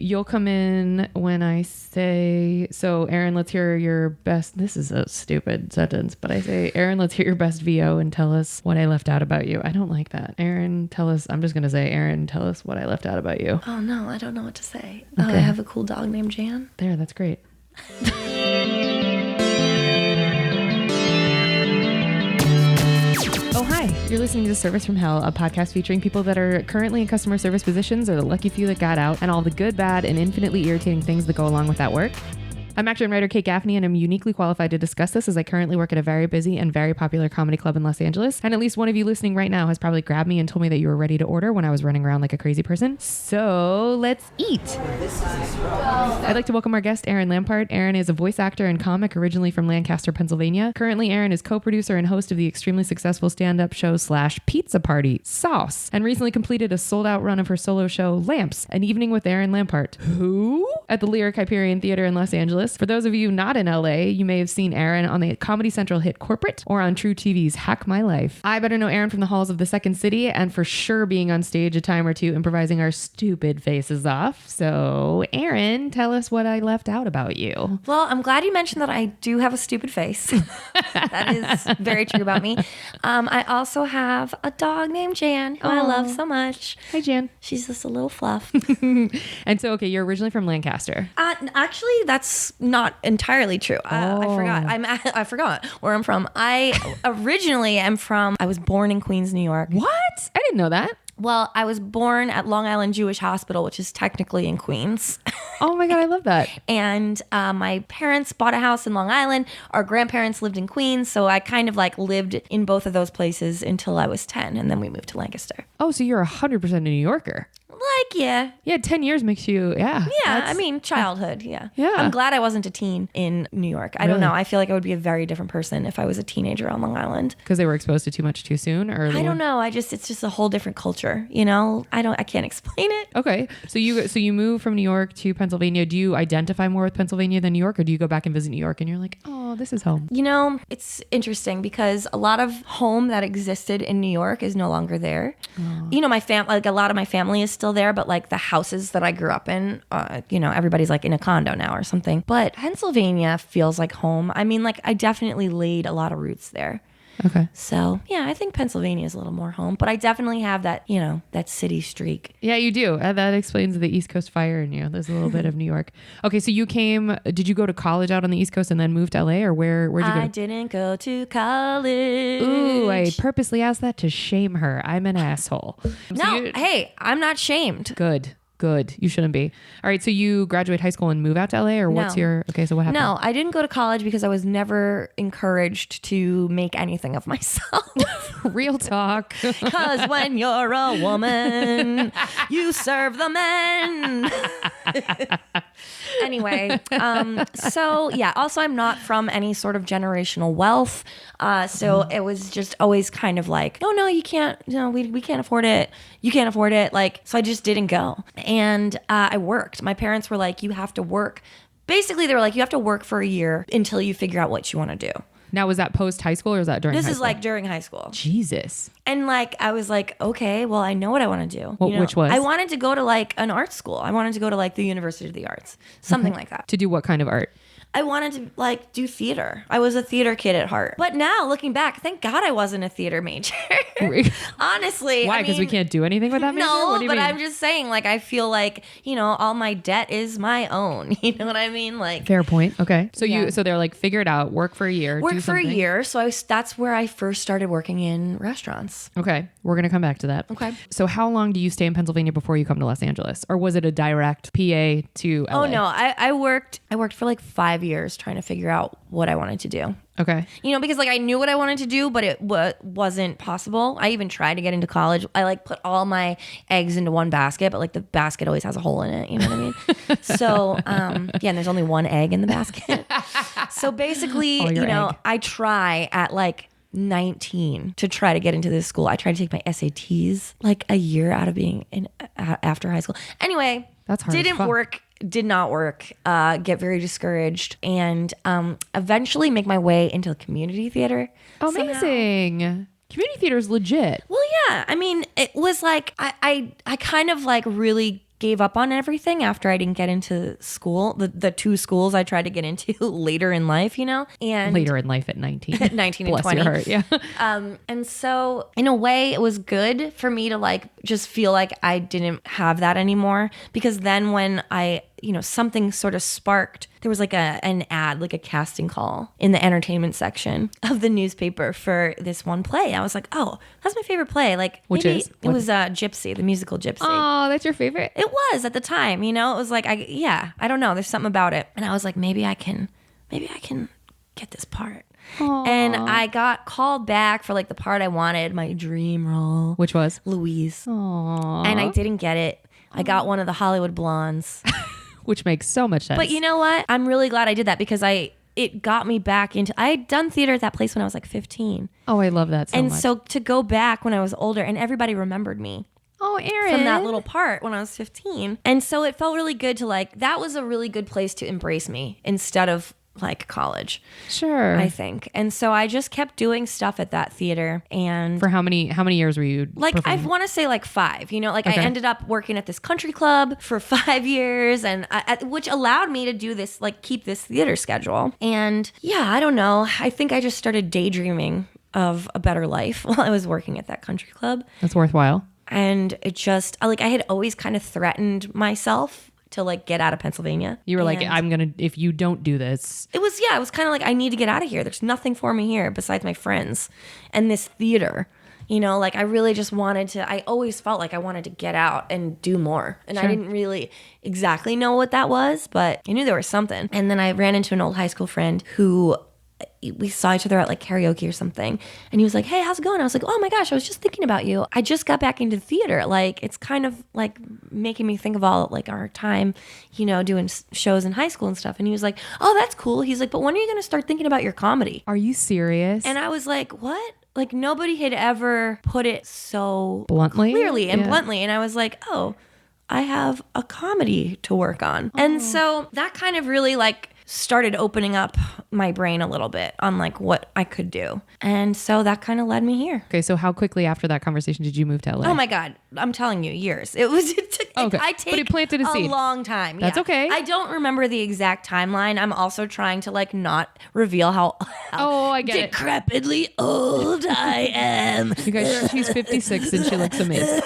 you'll come in when I say, so Erin, let's hear your best. This is a stupid sentence, but I say, Erin, let's hear your best VO and tell us what I left out about you. I don't like that. Erin, tell us, I'm just going to say, Erin, tell us what I left out about you. Oh no, I don't know what to say. Okay. Oh, I have a cool dog named Jan. There, that's great. Oh, hi. You're listening to Service from Hell, a podcast featuring people that are currently in customer service positions or the lucky few that got out, and all the good, bad, and infinitely irritating things that go along with that work. I'm actor and writer Kate Gaffney, and I'm uniquely qualified to discuss this as I currently work at a very busy and very popular comedy club in Los Angeles. And at least one of you listening right now has probably grabbed me and told me that you were ready to order when I was running around like a crazy person. So let's eat. I'd like to welcome our guest, Erin Lampart. Erin is a voice actor and comic originally from Lancaster, Pennsylvania. Currently, Erin is co-producer and host of the extremely successful stand-up show / pizza party, Sauce, and recently completed a sold-out run of her solo show, Lamps, An Evening with Erin Lampart. Who? At the Lyric Hyperion Theater in Los Angeles. For those of you not in LA, you may have seen Erin on the Comedy Central hit Corporate or on True TV's Hack My Life. I better know Erin from the halls of the Second City and for sure being on stage a time or two improvising our stupid faces off. So, Erin, tell us what I left out about you. Well, I'm glad you mentioned that I do have a stupid face. That is very true about me. I also have a dog named Jan, who I love so much. Hi, Jan. She's just a little fluff. And so, okay, you're originally from Lancaster. Actually, that's not entirely true. I forgot where I'm from. I originally am from, I was born in Queens, New York. What? I didn't know that. Well, I was born at Long Island Jewish Hospital, which is technically in Queens. Oh my God, I love that. And my parents bought a house in Long Island. Our grandparents lived in Queens. So I kind of like lived in both of those places until I was 10. And then we moved to Lancaster. Oh, so you're 100% a New Yorker. Like, yeah. Yeah, 10 years makes you, yeah. Yeah, I mean, childhood, yeah. Yeah. I'm glad I wasn't a teen in New York. I don't know. I feel like I would be a very different person if I was a teenager on Long Island. Because they were exposed to too much too soon? Or I don't know. It's just a whole different culture, you know? I can't explain it. Okay. So you move from New York to Pennsylvania. Do you identify more with Pennsylvania than New York? Or do you go back and visit New York and you're like, oh, this is home? You know, it's interesting because a lot of home that existed in New York is no longer there. Oh. You know, a lot of my family is still there, but like the houses that I grew up in, you know, everybody's like in a condo now or something. But Pennsylvania feels like home. I mean, like I definitely laid a lot of roots there. Okay. So, yeah, I think Pennsylvania is a little more home, but I definitely have that, you know, that city streak. Yeah, you do. That explains the East Coast fire in you. There's a little bit of New York. Okay, so did you go to college out on the East Coast and then move to LA, or where'd you go? I didn't go to college. Ooh, I purposely asked that to shame her. I'm an asshole. Hey, I'm not shamed. Good. You shouldn't be. All right. So you graduate high school and move out to LA, or what's your, okay, so what happened? No, I didn't go to college because I was never encouraged to make anything of myself. Real talk. Because when you're a woman, you serve the men. Anyway, so yeah, also I'm not from any sort of generational wealth. So it was just always kind of like, no, you can't, we can't afford it. You can't afford it. Like, so I just didn't go. And I worked. My parents were like, you have to work. Basically, they were like, you have to work for a year until you figure out what you want to do. Now, was that post high school or was that during high school? This is like during high school. Jesus. And like, I was like, okay, well, I know what I want to do. Well, which was? I wanted to go to like an art school. I wanted to go to like the University of the Arts, something like that. To do what kind of art? I wanted to like do theater. I was a theater kid at heart. But now looking back, thank God I wasn't a theater major. Honestly. Why? Because we can't do anything with that major? No, what do you but mean? I'm just saying, like, I feel like, you know, all my debt is my own. You know what I mean? Like, fair point. Okay. So yeah. so they're like, figure it out, work for a year. Work for a year. So that's where I first started working in restaurants. Okay. We're going to come back to that. Okay. So how long do you stay in Pennsylvania before you come to Los Angeles? Or was it a direct PA to LA? Oh, no. I worked for like 5 years trying to figure out what I wanted to do. Okay. You know, because like I knew what I wanted to do, but it wasn't possible. I even tried to get into college. I like put all my eggs into one basket, but like the basket always has a hole in it. You know what I mean? So, yeah, and there's only one egg in the basket. So basically, you know, egg. I try at like 19 to try to get into this school. I tried to take my SATs like a year out of being after high school. Anyway, that's hard. Did not work, get very discouraged, and eventually make my way into community theater. Amazing. Somehow. Community theater is legit. Well, yeah. I mean, it was like, I kind of like really gave up on everything after I didn't get into school, the 2 schools I tried to get into later in life, and Later in life at 19. at 19 and Bless 20. your heart, yeah. And so in a way it was good for me to like just feel like I didn't have that anymore, because then when I something sort of sparked. There was like an ad, like a casting call in the entertainment section of the newspaper for this one play. I was like, oh, that's my favorite play. Like, Which is? It was Gypsy, the musical Gypsy. Oh, that's your favorite? It was at the time, it was like, I don't know. There's something about it. And I was like, maybe I can get this part. Aww. And I got called back for like the part I wanted, my dream role. Which was? Louise. Aww. And I didn't get it. I got one of the Hollywood blondes. Which makes so much sense. But you know what? I'm really glad I did that, because it got me back into, I had done theater at that place when I was like 15. Oh, I love that so much. And so to go back when I was older, and everybody remembered me oh, Erin, from that little part when I was 15. And so it felt really good to like, that was a really good place to embrace me instead of like college. Sure. I think. And so I just kept doing stuff at that theater. And for how many years were you like performing? I want to say like 5, like Okay. I ended up working at this country club for 5 years, and which allowed me to do this, like keep this theater schedule. And yeah, I don't know. I think I just started daydreaming of a better life while I was working at that country club. That's worthwhile. And it just I had always kind of threatened myself to like get out of Pennsylvania. You were like, And if you don't do this. it was kind of like, I need to get out of here. There's nothing for me here besides my friends and this theater. Like I really just wanted to, I always felt like I wanted to get out and do more. And Sure. I didn't really exactly know what that was, but I knew there was something. And then I ran into an old high school friend who we saw each other at like karaoke or something, and he was like, hey, how's it going? I was like, oh my gosh, I was just thinking about you. I just got back into theater. Like it's kind of like making me think of all like our time, doing shows in high school and stuff. And he was like, oh, that's cool. He's like, but when are you going to start thinking about your comedy? Are you serious? And I was like, what? Like nobody had ever put it so Bluntly? clearly and Yeah. bluntly. And I was like, oh, I have a comedy to work on. And so that kind of really like started opening up my brain a little bit on like what I could do. And so that kind of led me here. Okay, so how quickly after that conversation did you move to LA? Oh my God. I'm telling you, years. It took, Okay. I But take it planted a seed. long time. That's okay. I don't remember the exact timeline. I'm also trying to like not reveal how Oh, I get it. decrepitly old I am. You guys, she's 56 and she looks amazing.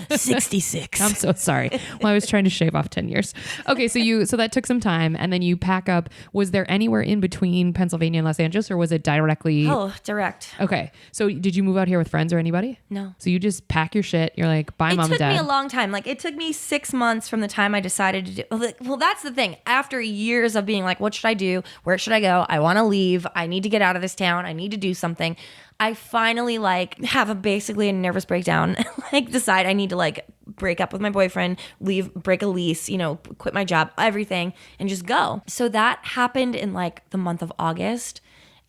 66. I'm so sorry. Well, I was trying to shave off 10 years. Okay, so that took some time, and then you pack up. Was there anywhere in between Pennsylvania and Los Angeles, or was it directly? Oh, direct. Okay, so did you move out here with friends or anybody? No. So you just pack your shit. You're like, bye, mom and It took dad. me a long time. Like it took me 6 months from the time I decided to do. Well, that's the thing. After years of being like, what should I do? Where should I go? I want to leave. I need to get out of this town. I need to do something. I finally like have basically a nervous breakdown. Like decide I need to like break up with my boyfriend, leave, break a lease, quit my job, everything, and just go. So that happened in like the month of August,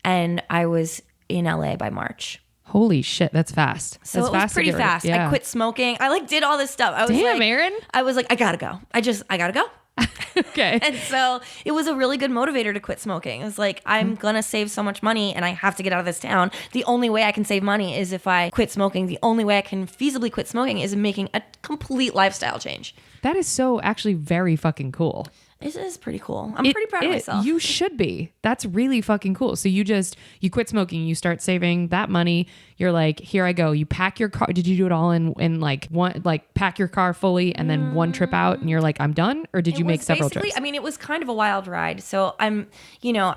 and I was in LA by March. Holy shit, that's fast. So That's it was fast to pretty get rid- fast. Yeah. I quit smoking. I like did all this stuff. I was Damn, like, Erin. I was like, I gotta go. I gotta go. Okay. And so it was a really good motivator to quit smoking. It was like, I'm gonna save so much money and I have to get out of this town. The only way I can save money is if I quit smoking. The only way I can feasibly quit smoking is making a complete lifestyle change. That is so actually very fucking cool. It is pretty cool. I'm pretty proud of myself. You should be. That's really fucking cool. So you quit smoking, you start saving that money. You're like, here I go. You pack your car. Did you do it all in like one, like pack your car fully and then one trip out and you're like, I'm done? Or did you make several trips? I mean, it was kind of a wild ride. So I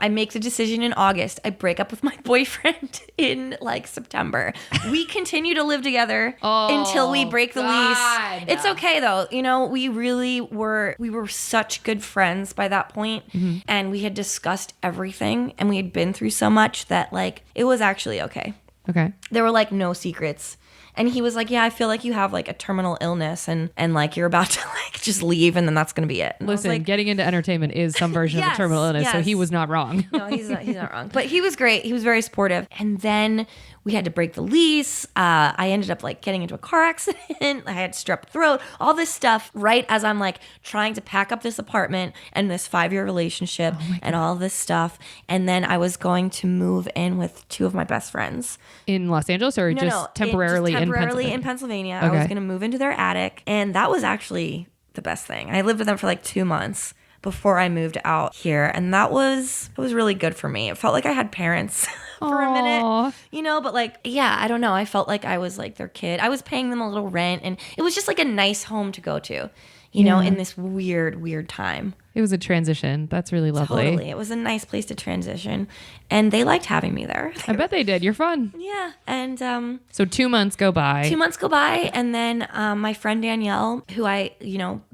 make the decision in August. I break up with my boyfriend in like September. We continue to live together until we break the God. lease. It's okay though. We were such good friends by that point, and we had discussed everything, and we had been through so much that like it was actually okay. Okay. There were like no secrets. And he was like, yeah, I feel like you have like a terminal illness and like you're about to like just leave and then that's going to be it. And I was Listen, like, getting into entertainment is some version of a Yes, terminal illness, so yes. he was not wrong. no, he's not wrong. But he was great. He was very supportive. And then we had to break the lease. I ended up like getting into a car accident. I had strep throat, all this stuff right as I'm like trying to pack up this apartment and this 5-year relationship and all this stuff. And then I was going to move in with 2 of my best friends. In Los Angeles or temporarily temporarily in in Pennsylvania. Okay. I was going to move into their attic. And that was actually the best thing. I lived with them for like 2 months before I moved out here, and it was really good for me. It felt like I had parents for a minute, but like, yeah, I don't know. I felt like I was like their kid. I was paying them a little rent, and it was just like a nice home to go to, in this weird time. It was a transition. That's really lovely. Totally. It was a nice place to transition, and they liked having me there. I bet they did. You're fun. Yeah. And so 2 months go by. 2 months go by, and then my friend Danielle, who I,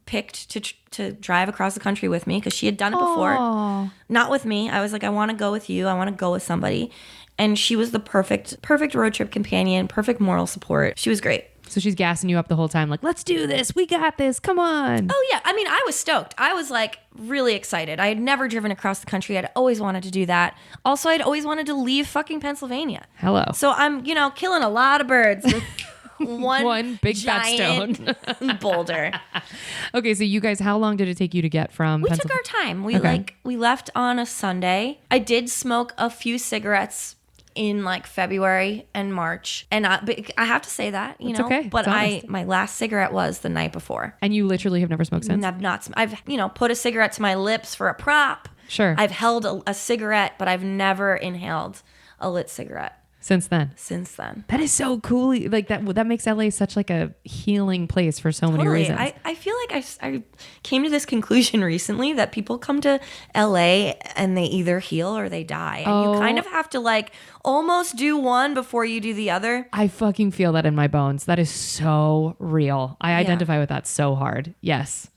picked to drive across the country with me because she had done it before. Aww. Not with me. I was like, I want to go with you. I want to go with somebody. And she was the perfect road trip companion, perfect moral support. She was great. So she's gassing you up the whole time, like, let's do this. We got this. Come on. Oh, yeah. I mean, I was stoked. I was like really excited. I had never driven across the country. I'd always wanted to do that. Also, I'd always wanted to leave fucking Pennsylvania. Hello. So I'm, killing a lot of birds with one big fat stone boulder. Okay, so you guys, how long did it take you to get from We took our time. We left on a Sunday. I did smoke a few cigarettes in like February and March, and but I have to say that okay. But It's my last cigarette was the night before, and you literally have never smoked since. I've put a cigarette to my lips for a prop. Sure. I've held a cigarette, but I've never inhaled a lit cigarette since then. That is so cool. Like that makes LA such like a healing place for so many reasons. I feel like I came to this conclusion recently that people come to LA and they either heal or they die. And you kind of have to like almost do one before you do the other. I fucking feel that in my bones. That is so real. I identify with that so hard. Yes.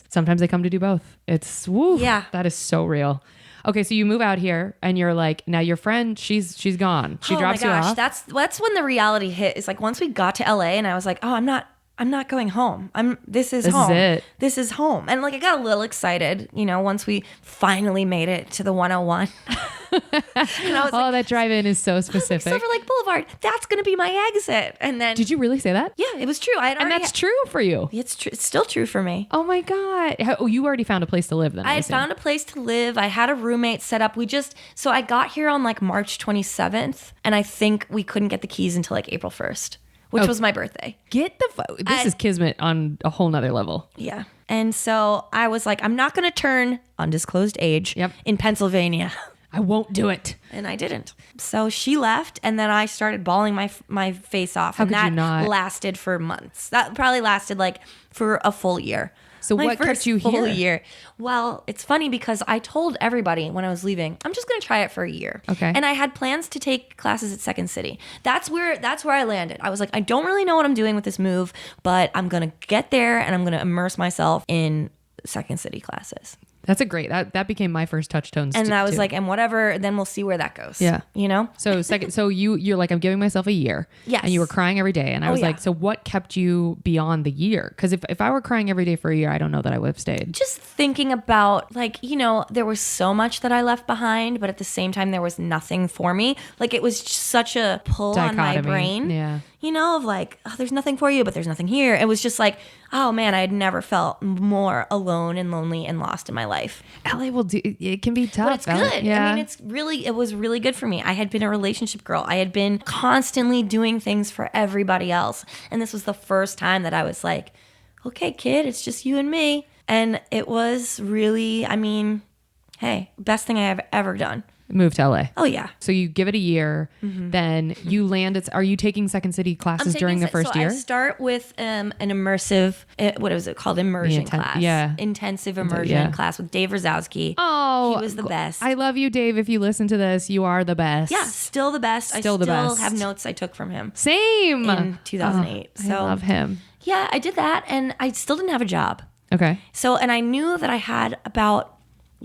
Sometimes I come to do both. It's woo. Yeah. That is so real. Okay, so you move out here and you're like, now your friend, she's gone. She drops you off. That's when the reality hit. It's like once we got to LA and I was like, oh, I'm not going home. This is home. This is home. And like I got a little excited, once we finally made it to the 101. And I was that drive-in is so specific. Silver Lake Boulevard. That's going to be my exit. And then did you really say that? Yeah, it was true. And that's true for you. It's true. It's still true for me. Oh my God. You already found a place to live then. I had found a place to live. I had a roommate set up. So I got here on like March 27th, and I think we couldn't get the keys until like April 1st. Which was my birthday. This is kismet on a whole nother level. Yeah. And so I was like, I'm not going to turn undisclosed age in Pennsylvania. I won't do it. And I didn't. So she left, and then I started bawling my face off. How could you not? Lasted for months. That probably lasted like for a full year. So what kept you here? Full year. Well, it's funny because I told everybody when I was leaving, I'm just going to try it for a year. Okay. And I had plans to take classes at Second City. That's where I landed. I was like, I don't really know what I'm doing with this move, but I'm going to get there and I'm going to immerse myself in Second City classes. That's a great, that became my first Touchtones. And I was like, and whatever, then we'll see where that goes. Yeah. So you're like, I'm giving myself a year. Yes. And you were crying every day. And I was like, so what kept you beyond the year? Because if I were crying every day for a year, I don't know that I would have stayed. Just thinking about like, there was so much that I left behind, but at the same time, there was nothing for me. Like it was just such a pull on my brain. Yeah. Of like, oh, there's nothing for you, but there's nothing here. It was just like, oh man, I had never felt more alone and lonely and lost in my life. LA it can be tough. But it's good. Yeah. I mean, it was really good for me. I had been a relationship girl. I had been constantly doing things for everybody else. And this was the first time that I was like, okay, kid, it's just you and me. And it was really, I mean, hey, best thing I have ever done. Move to LA. Oh yeah. So you give it a year, then you land. Are you taking Second City classes during the first year? I start with an immersive, what was it called? Immersion class. Yeah. Intensive immersion class with Dave Rosowski. Oh, he was the best. I love you, Dave. If you listen to this, you are the best. Yeah, still the best. I still have notes I took from him. Same. In 2008. I love him. Yeah, I did that, and I still didn't have a job. Okay. So, and I knew that I had about,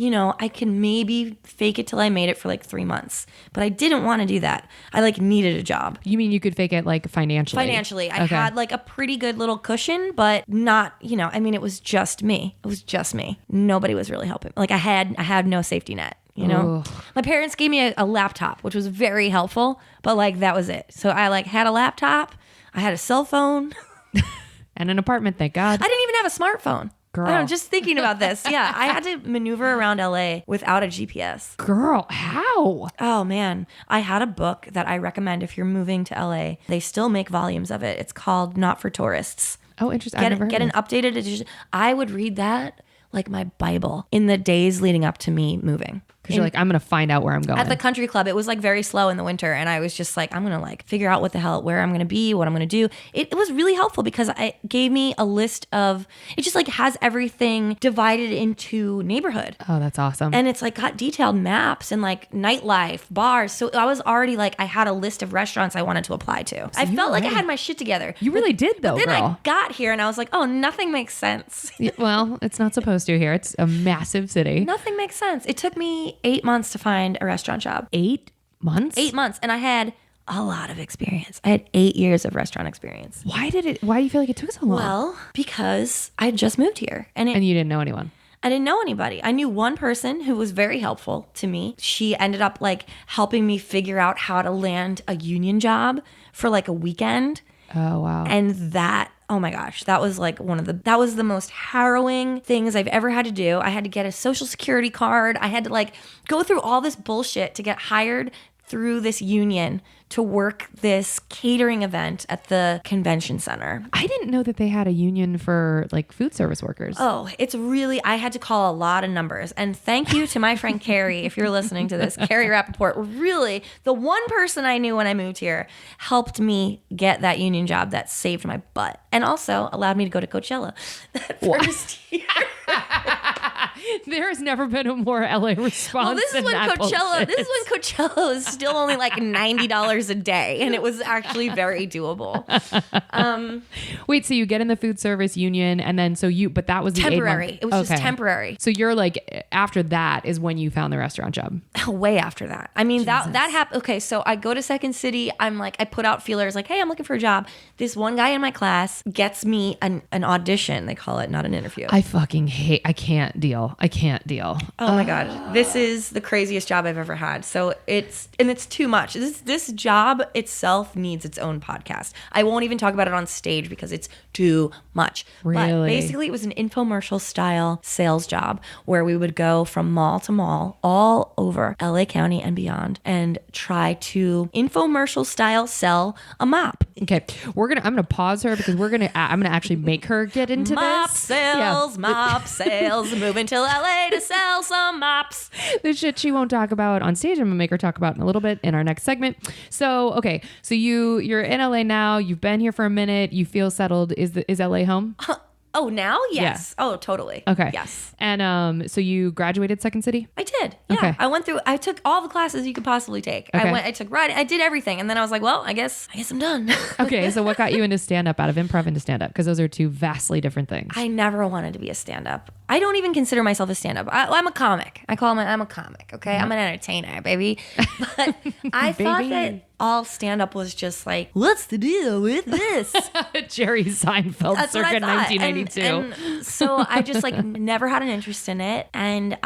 I can maybe fake it till I made it for like 3 months, but I didn't want to do that. I like needed a job. You mean you could fake it like financially? Financially. I had like a pretty good little cushion, but not, I mean, it was just me. It was just me. Nobody was really helping. Like I had no safety net, Ugh. My parents gave me a laptop, which was very helpful, but like that was it. So I like had a laptop. I had a cell phone. And an apartment, thank God. I didn't even have a smartphone. Girl. I don't know, just thinking about this. Yeah, I had to maneuver around LA without a GPS. Girl, how? Oh man, I had a book that I recommend if you're moving to LA. They still make volumes of it. It's called Not for Tourists. Oh, interesting. I've never heard Get an of updated edition. I would read that like my Bible in the days leading up to me moving. Because you're like, I'm going to find out where I'm going. At the country club, it was like very slow in the winter. And I was just like, I'm going to like figure out where I'm going to be, what I'm going to do. It was really helpful because it gave me a list of, it just like has everything divided into neighborhood. Oh, that's awesome. And it's like got detailed maps and like nightlife, bars. So I was already like, I had a list of restaurants I wanted to apply to. I felt like I had my shit together. You really did though, then girl. I got here and I was like, oh, nothing makes sense. Well, it's not supposed to here. It's a massive city. Nothing makes sense. It took me 8 months to find a restaurant job. 8 months? 8 months. And I had a lot of experience. I had 8 years of restaurant experience. Why do you feel like it took so long? Well, because I had just moved here. And you didn't know anyone. I didn't know anybody. I knew one person who was very helpful to me. She ended up like helping me figure out how to land a union job for like a weekend. Oh, wow. And that, oh my gosh, that was like that was the most harrowing things I've ever had to do. I had to get a social security card. I had to like go through all this bullshit to get hired through this union to work this catering event at the convention center. I didn't know that they had a union for like food service workers. Oh, it's really, I had to call a lot of numbers. And thank you to my friend Carrie, if you're listening to this, Carrie Rappaport, really the one person I knew when I moved here helped me get that union job that saved my butt and also allowed me to go to Coachella that first year. There has never been a more LA response. Well, this is when Coachella is still only like $90 a day, and it was actually very doable. Wait, so you get in the food service union, and then but that was the temporary. It was just temporary. So you're like, after that is when you found the restaurant job. Way after that. I mean, that happened. Okay, so I go to Second City. I'm like, I put out feelers like, hey, I'm looking for a job. This one guy in my class gets me an audition. They call it, not an interview. I can't deal. Oh my God. This is the craziest job I've ever had. So it's too much. This job itself needs its own podcast. I won't even talk about it on stage because it's too much. Really? But basically it was an infomercial style sales job where we would go from mall to mall all over LA County and beyond and try to infomercial style sell a mop. Okay. I'm going to pause her because I'm going to actually make her get into mop this. Sales, mop sales, moving to LA to sell some mops. The shit she won't talk about on stage, I'm gonna make her talk about in a little bit in our next segment. So, okay, so you're in LA now. You've been here for a minute. You feel settled. Is LA home? Oh, now? Yes. Yeah. Oh, totally. Okay. Yes. And so you graduated Second City? I did. Yeah. Okay. I took all the classes you could possibly take. Okay. I took writing. I did everything. And then I was like, well, I guess I'm done. Okay. So what got you into stand-up, out of improv into stand-up? Because those are two vastly different things. I never wanted to be a stand-up. I don't even consider myself a stand-up. I'm a comic. I'm a comic. Okay. I'm an entertainer, baby. But I thought that all stand-up was just like, what's the deal with this? Jerry Seinfeld That's circa 1992. And so I just like never had an interest in it. And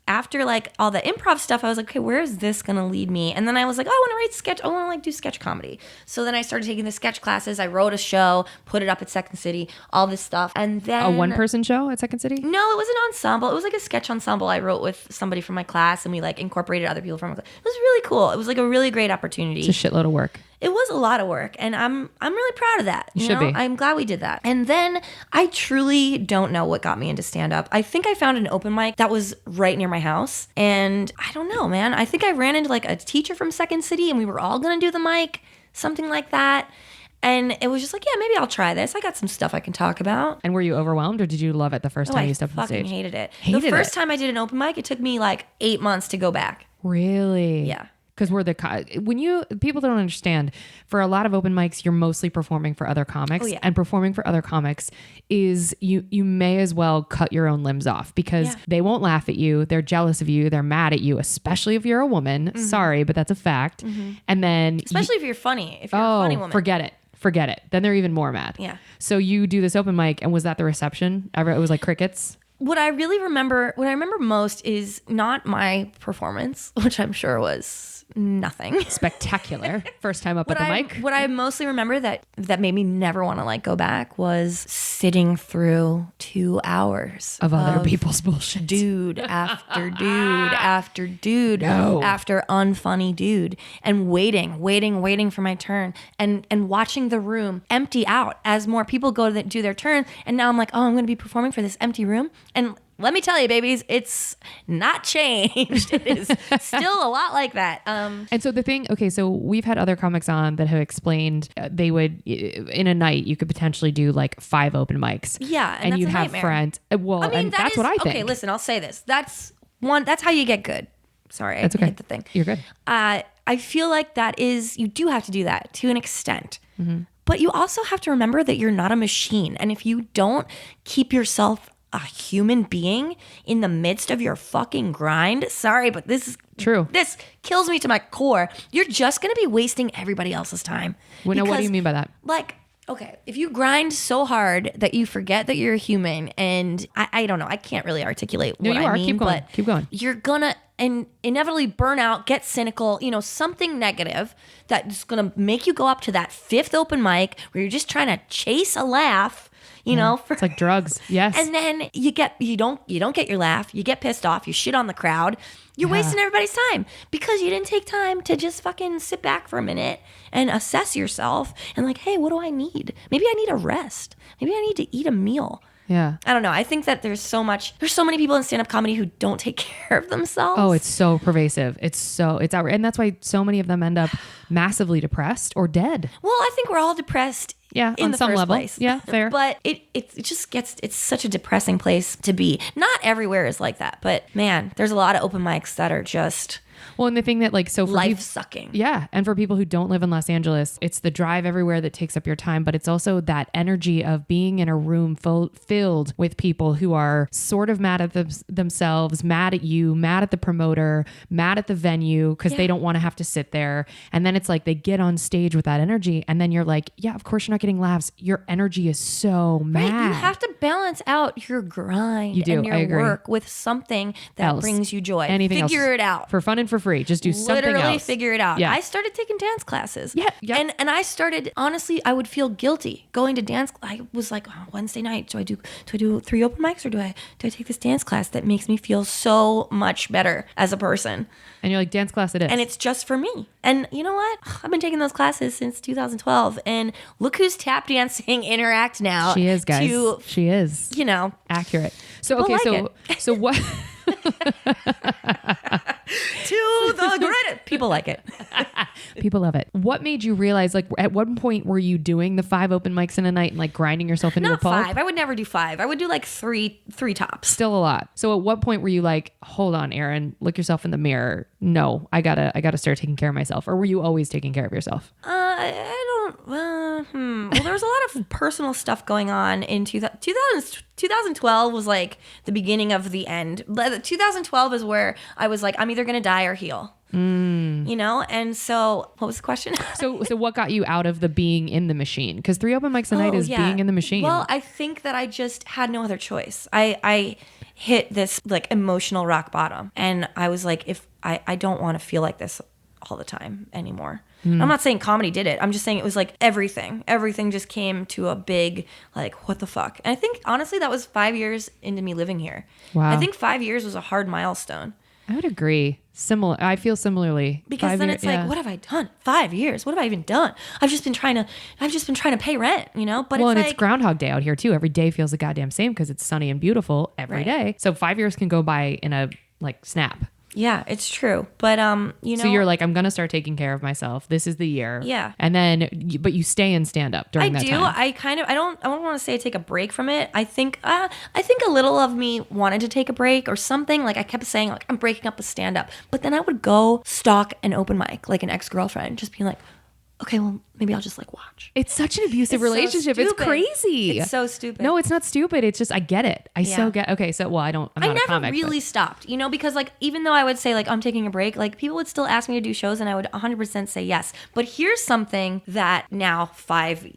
after like all the improv stuff, I was like, okay, where is this going to lead me? And then I was like, oh, I want to write sketch. I want to like do sketch comedy. So then I started taking the sketch classes. I wrote a show, put it up at Second City, all this stuff. And then a one-person show at Second City? No, it was an ensemble. It was like a sketch ensemble I wrote with somebody from my class, and we like incorporated other people from my class. It was really cool. It was like a really great opportunity. It's a shitload of work. It was a lot of work, and I'm really proud of that. You should be. I'm glad we did that. And then I truly don't know what got me into stand-up. I think I found an open mic that was right near my house, and I don't know, man. I think I ran into like a teacher from Second City, and we were all gonna do the mic, something like that. And it was just like, yeah, maybe I'll try this. I got some stuff I can talk about. And were you overwhelmed, or did you love it the first time you stepped on stage? I fucking hated it. The first time I did an open mic, it took me like 8 months to go back. Really? Yeah. Because people don't understand, for a lot of open mics, you're mostly performing for other comics. Oh, yeah. And performing for other comics is you may as well cut your own limbs off because they won't laugh at you. They're jealous of you. They're mad at you, especially if you're a woman. Mm-hmm. Sorry, but that's a fact. Mm-hmm. And then especially if you're funny, if you're a funny woman. Forget it. Then they're even more mad. Yeah. So you do this open mic, and was that the reception? It was like crickets? What I remember most is not my performance, which I'm sure was nothing. Spectacular. First time up at the mic. What I mostly remember that made me never want to like go back was sitting through 2 hours Of other people's bullshit. Dude after dude after dude No. after unfunny dude, and waiting for my turn, and watching the room empty out as more people go to do their turn. And now I'm like, oh, I'm going to be performing for this empty room. And let me tell you, babies, it's not changed. It is still a lot like that. And so the thing, okay, so we've had other comics on that have explained they would, in a night, you could potentially do like 5 open mics. Yeah. And that's you'd a have nightmare. friends. Well, I mean, and that's what I think. Okay, listen, I'll say this. That's how you get good. Sorry, That's I okay. hit the thing. You're good. I feel like you do have to do that to an extent. Mm-hmm. But you also have to remember that you're not a machine. And if you don't keep yourself a human being in the midst of your fucking grind, sorry, but this is True. This kills me to my core. You're just going to be wasting everybody else's time. Well, now, what do you mean by that? Like, okay, if you grind so hard that you forget that you're a human, and I don't know, I can't really articulate No, what you I are. mean, Keep going. but Keep going. you're gonna inevitably burn out, get cynical, something negative that's gonna make you go up to that 5th open mic where you're just trying to chase a laugh. It's like drugs. Yes. And then you don't get your laugh. You get pissed off. You shit on the crowd. You're wasting everybody's time because you didn't take time to just fucking sit back for a minute and assess yourself and like, hey, what do I need? Maybe I need a rest. Maybe I need to eat a meal. Yeah. I don't know. I think that there's so many people in stand-up comedy who don't take care of themselves. Oh, it's so pervasive. It's outrageous. And that's why so many of them end up massively depressed or dead. Well, I think we're all depressed. Yeah, in on the some first level. place. Yeah, fair. But it's such a depressing place to be. Not everywhere is like that, but man, there's a lot of open mics that are just Well, and the thing that like, so for life sucking. Yeah. And for people who don't live in Los Angeles, it's the drive everywhere that takes up your time, but it's also that energy of being in a room filled with people who are sort of mad at themselves, mad at you, mad at the promoter, mad at the venue because they don't want to have to sit there. And then it's like they get on stage with that energy and then you're like, yeah, of course you're not getting laughs. Your energy is so mad. Right, you have to balance out your grind You do. and I your agree. work with something that Else. brings you joy. Anything Figure else. it out. For fun and for free. Just do something Literally else. figure it out. Yeah. I started taking dance classes. Yeah. And I started, honestly, I would feel guilty going to dance. I was like, oh, Wednesday night, do I do 3 open mics or do I take this dance class that makes me feel so much better as a person? And you're like, dance class it is. And it's just for me. And you know what? I've been taking those classes since 2012. And look who's tap dancing Interact now. She is, guys. She is. Accurate. So, okay. People So what? To the grid. People like it. People love it. What made you realize, like, at what point were you doing the 5 open mics in a night and like grinding yourself into Not a pulp? 5. I would never do 5. I would do like three tops. Still a lot. So at what point were you like, hold on, Erin, look yourself in the mirror. No, I gotta start taking care of myself. Or were you always taking care of yourself? I don't. Well, there was a lot of personal stuff going on in 2012 was like the beginning of the end. 2012 is where I was like, I'm either gonna die or heal. And so what was the question? So what got you out of the being in the machine? Because 3 open mics a night is being in the machine. Well, I think that I just had no other choice. I hit this like emotional rock bottom, and I was like, if I don't want to feel like this all the time anymore. I'm not saying comedy did it. I'm just saying it was like everything just came to a big like, what the fuck? And I think honestly that was 5 years into me living here. Wow. I think 5 years was a hard milestone. I would agree. I feel similarly. Because then it's like, what have I done? 5 years. What have I even done? I've just been trying to pay rent, But well, it's and like, it's Groundhog Day out here too. Every day feels the goddamn same because it's sunny and beautiful every day. So 5 years can go by in a like snap. Yeah, it's true. But So you're like, I'm gonna start taking care of myself. This is the year. Yeah. And then, but you stay in stand up during that time. I don't want to say I take a break from it. I think a little of me wanted to take a break or something. Like I kept saying like I'm breaking up with stand up, but then I would go stalk an open mic like an ex-girlfriend, just being like, okay, well, maybe I'll just like watch. It's such an abusive It's so relationship. It's stupid. crazy. It's so stupid. No, it's not stupid. It's just, I get it. I Yeah. so get, okay. So, well, I'm not a never comic. really stopped, you know, because like, even though I would say like, I'm taking a break, like people would still ask me to do shows and I would 100% say yes. But here's something that now 5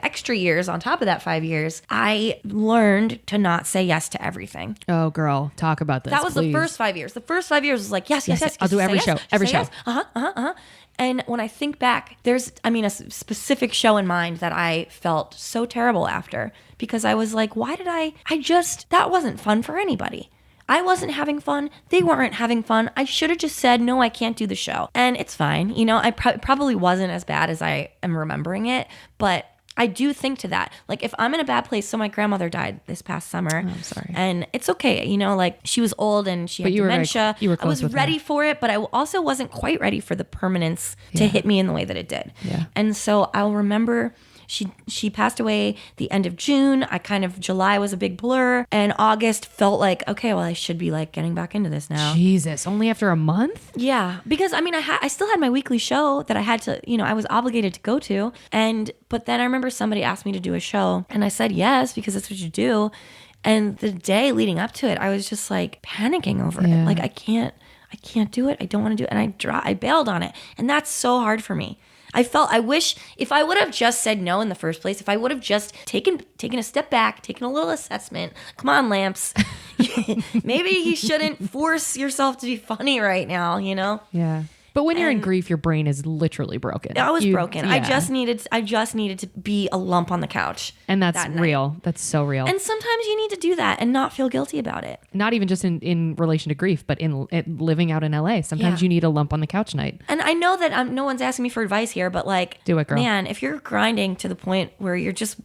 extra years on top of that 5 years, I learned to not say yes to everything. Oh, girl, talk about this. That was please. the first 5 years. The first 5 years was like, yes. I'll do every show. Every show. And when I think back, there's, a specific show in mind that I felt so terrible after because I was like, why did that wasn't fun for anybody. I wasn't having fun. They weren't having fun. I should have just said, no, I can't do the show. And it's fine. You know, I probably wasn't as bad as I am remembering it, but I do think to that. Like if I'm in a bad place, so my grandmother died this past summer. Oh, I'm sorry. And it's okay. You know, like she was old and she had dementia. You were I close was with ready her. for it, but I also wasn't quite ready for the permanence to hit me in the way that it did. Yeah. And so I'll remember she passed away the end of June. July was a big blur, and August felt like, okay, well, I should be like getting back into this now. Jesus, only after a month? Yeah, because I still had my weekly show that I had to, I was obligated to go to, but then I remember somebody asked me to do a show, and I said yes because that's what you do. And the day leading up to it, I was just like panicking over it. Like I can't do it. I don't want to do it, and I bailed on it, and that's so hard for me. I wish if I would have just said no in the first place, if I would have just taken a step back, taken a little assessment. Come on, Lamps. Maybe you shouldn't force yourself to be funny right now, you know? Yeah. But when you're in grief, your brain is literally broken. I was broken. Yeah. I just needed to be a lump on the couch. And that's real. That's so real. And sometimes you need to do that and not feel guilty about it. Not even just in relation to grief, but in living out in LA. Sometimes you need a lump on the couch night. And I know that no one's asking me for advice here, but like, do it, girl. Man, if you're grinding to the point where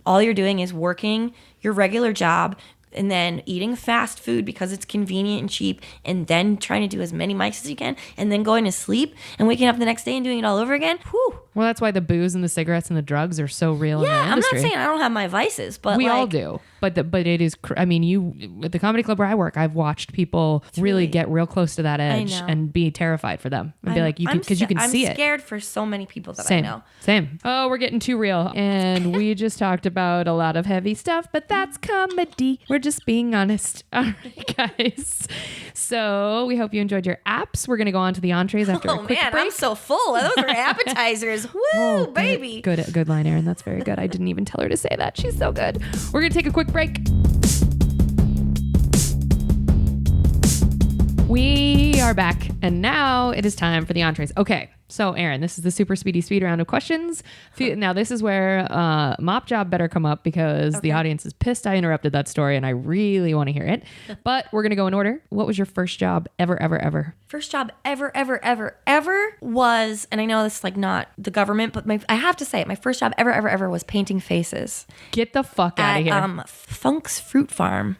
all you're doing is working your regular job, and then eating fast food because it's convenient and cheap, and then trying to do as many mics as you can, and then going to sleep and waking up the next day and doing it all over again. Whew. Well, that's why the booze and the cigarettes and the drugs are so real in the I'm not industry. saying I don't have my vices, but we all do. But it is, you, at the comedy club where I work, I've watched people really get real close to that edge and be terrified for them. And be like, because you can see it. I'm scared for so many people that Same. I know. Same. Oh, we're getting too real. And we just talked about a lot of heavy stuff, but that's comedy. We're just being honest. All right, guys. So we hope you enjoyed your apps. We're going to go on to the entrees after a quick break. I'm so full. Those were appetizers. Woo, baby. Good line, Erin. That's very good. I didn't even tell her to say that. She's so good. We're going to take a quick break. We are back, and now it is time for the entrees. Okay, so Erin, this is the super speed round of questions. Now, this is where mop job better come up because the audience is pissed I interrupted that story, and I really want to hear it. But we're going to go in order. What was your first job ever? First job ever was, and I know this is like not the government, but I have to say it, my first job ever was painting faces. Get the fuck out of here. Funk's Fruit Farm.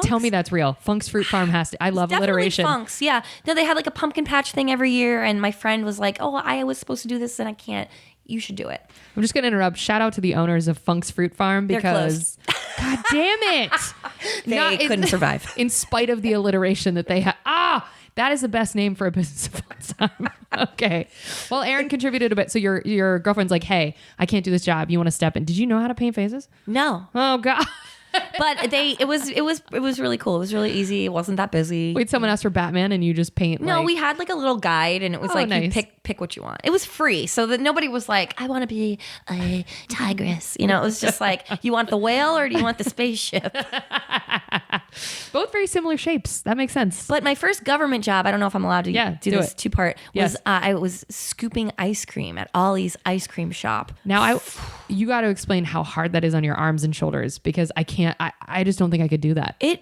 Tell me that's real. Funk's Fruit Farm has to. I love alliteration. Funk's, yeah. No, they had like a pumpkin patch thing every year, and my friend was like, "Oh, I was supposed to do this, and I can't. You should do it." I'm just gonna interrupt. Shout out to the owners of Funk's Fruit Farm because, God damn it, they couldn't survive in spite of the alliteration that they had. That is the best name for a business of all time. Okay. Well, Erin contributed a bit. So your girlfriend's like, "Hey, I can't do this job. You want to step in?" Did you know how to paint faces? No. Oh God. But it was really cool. It was really easy. It wasn't that busy. Wait, someone asked for Batman and you just paint? No, we had like a little guide, and it was nice. You pick what you want. It was free, so that nobody was like, "I want to be a tigress." You know, it was just like, "You want the whale or do you want the spaceship?" Both very similar shapes. That makes sense. But my first government job, I don't know if I'm allowed to do this two-part, was I was scooping ice cream at Ollie's ice cream shop. Now you got to explain how hard that is on your arms and shoulders, because I just don't think I could do that. It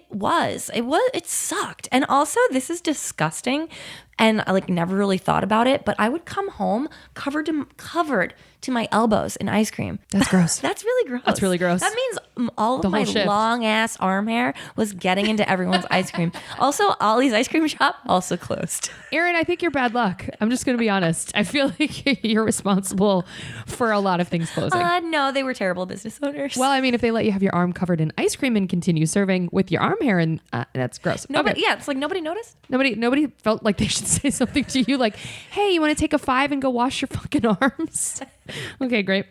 sucked. And also, this is disgusting, and I never really thought about it, but I would come home covered to my elbows in ice cream. That's gross. That's really gross. That's really gross. That means all of my long ass arm hair was getting into everyone's ice cream. Also, Ollie's ice cream shop also closed. Erin, I think you're bad luck. I'm just going to be honest. I feel like you're responsible for a lot of things closing. No, they were terrible business owners. Well, I mean, if they let you have your arm covered in ice cream and continue serving with your arm hair, and that's gross. Nobody, yeah, it's like nobody noticed. Nobody felt like should say something to you like, hey, you want to take a 5 and go wash your fucking arms? Okay, great.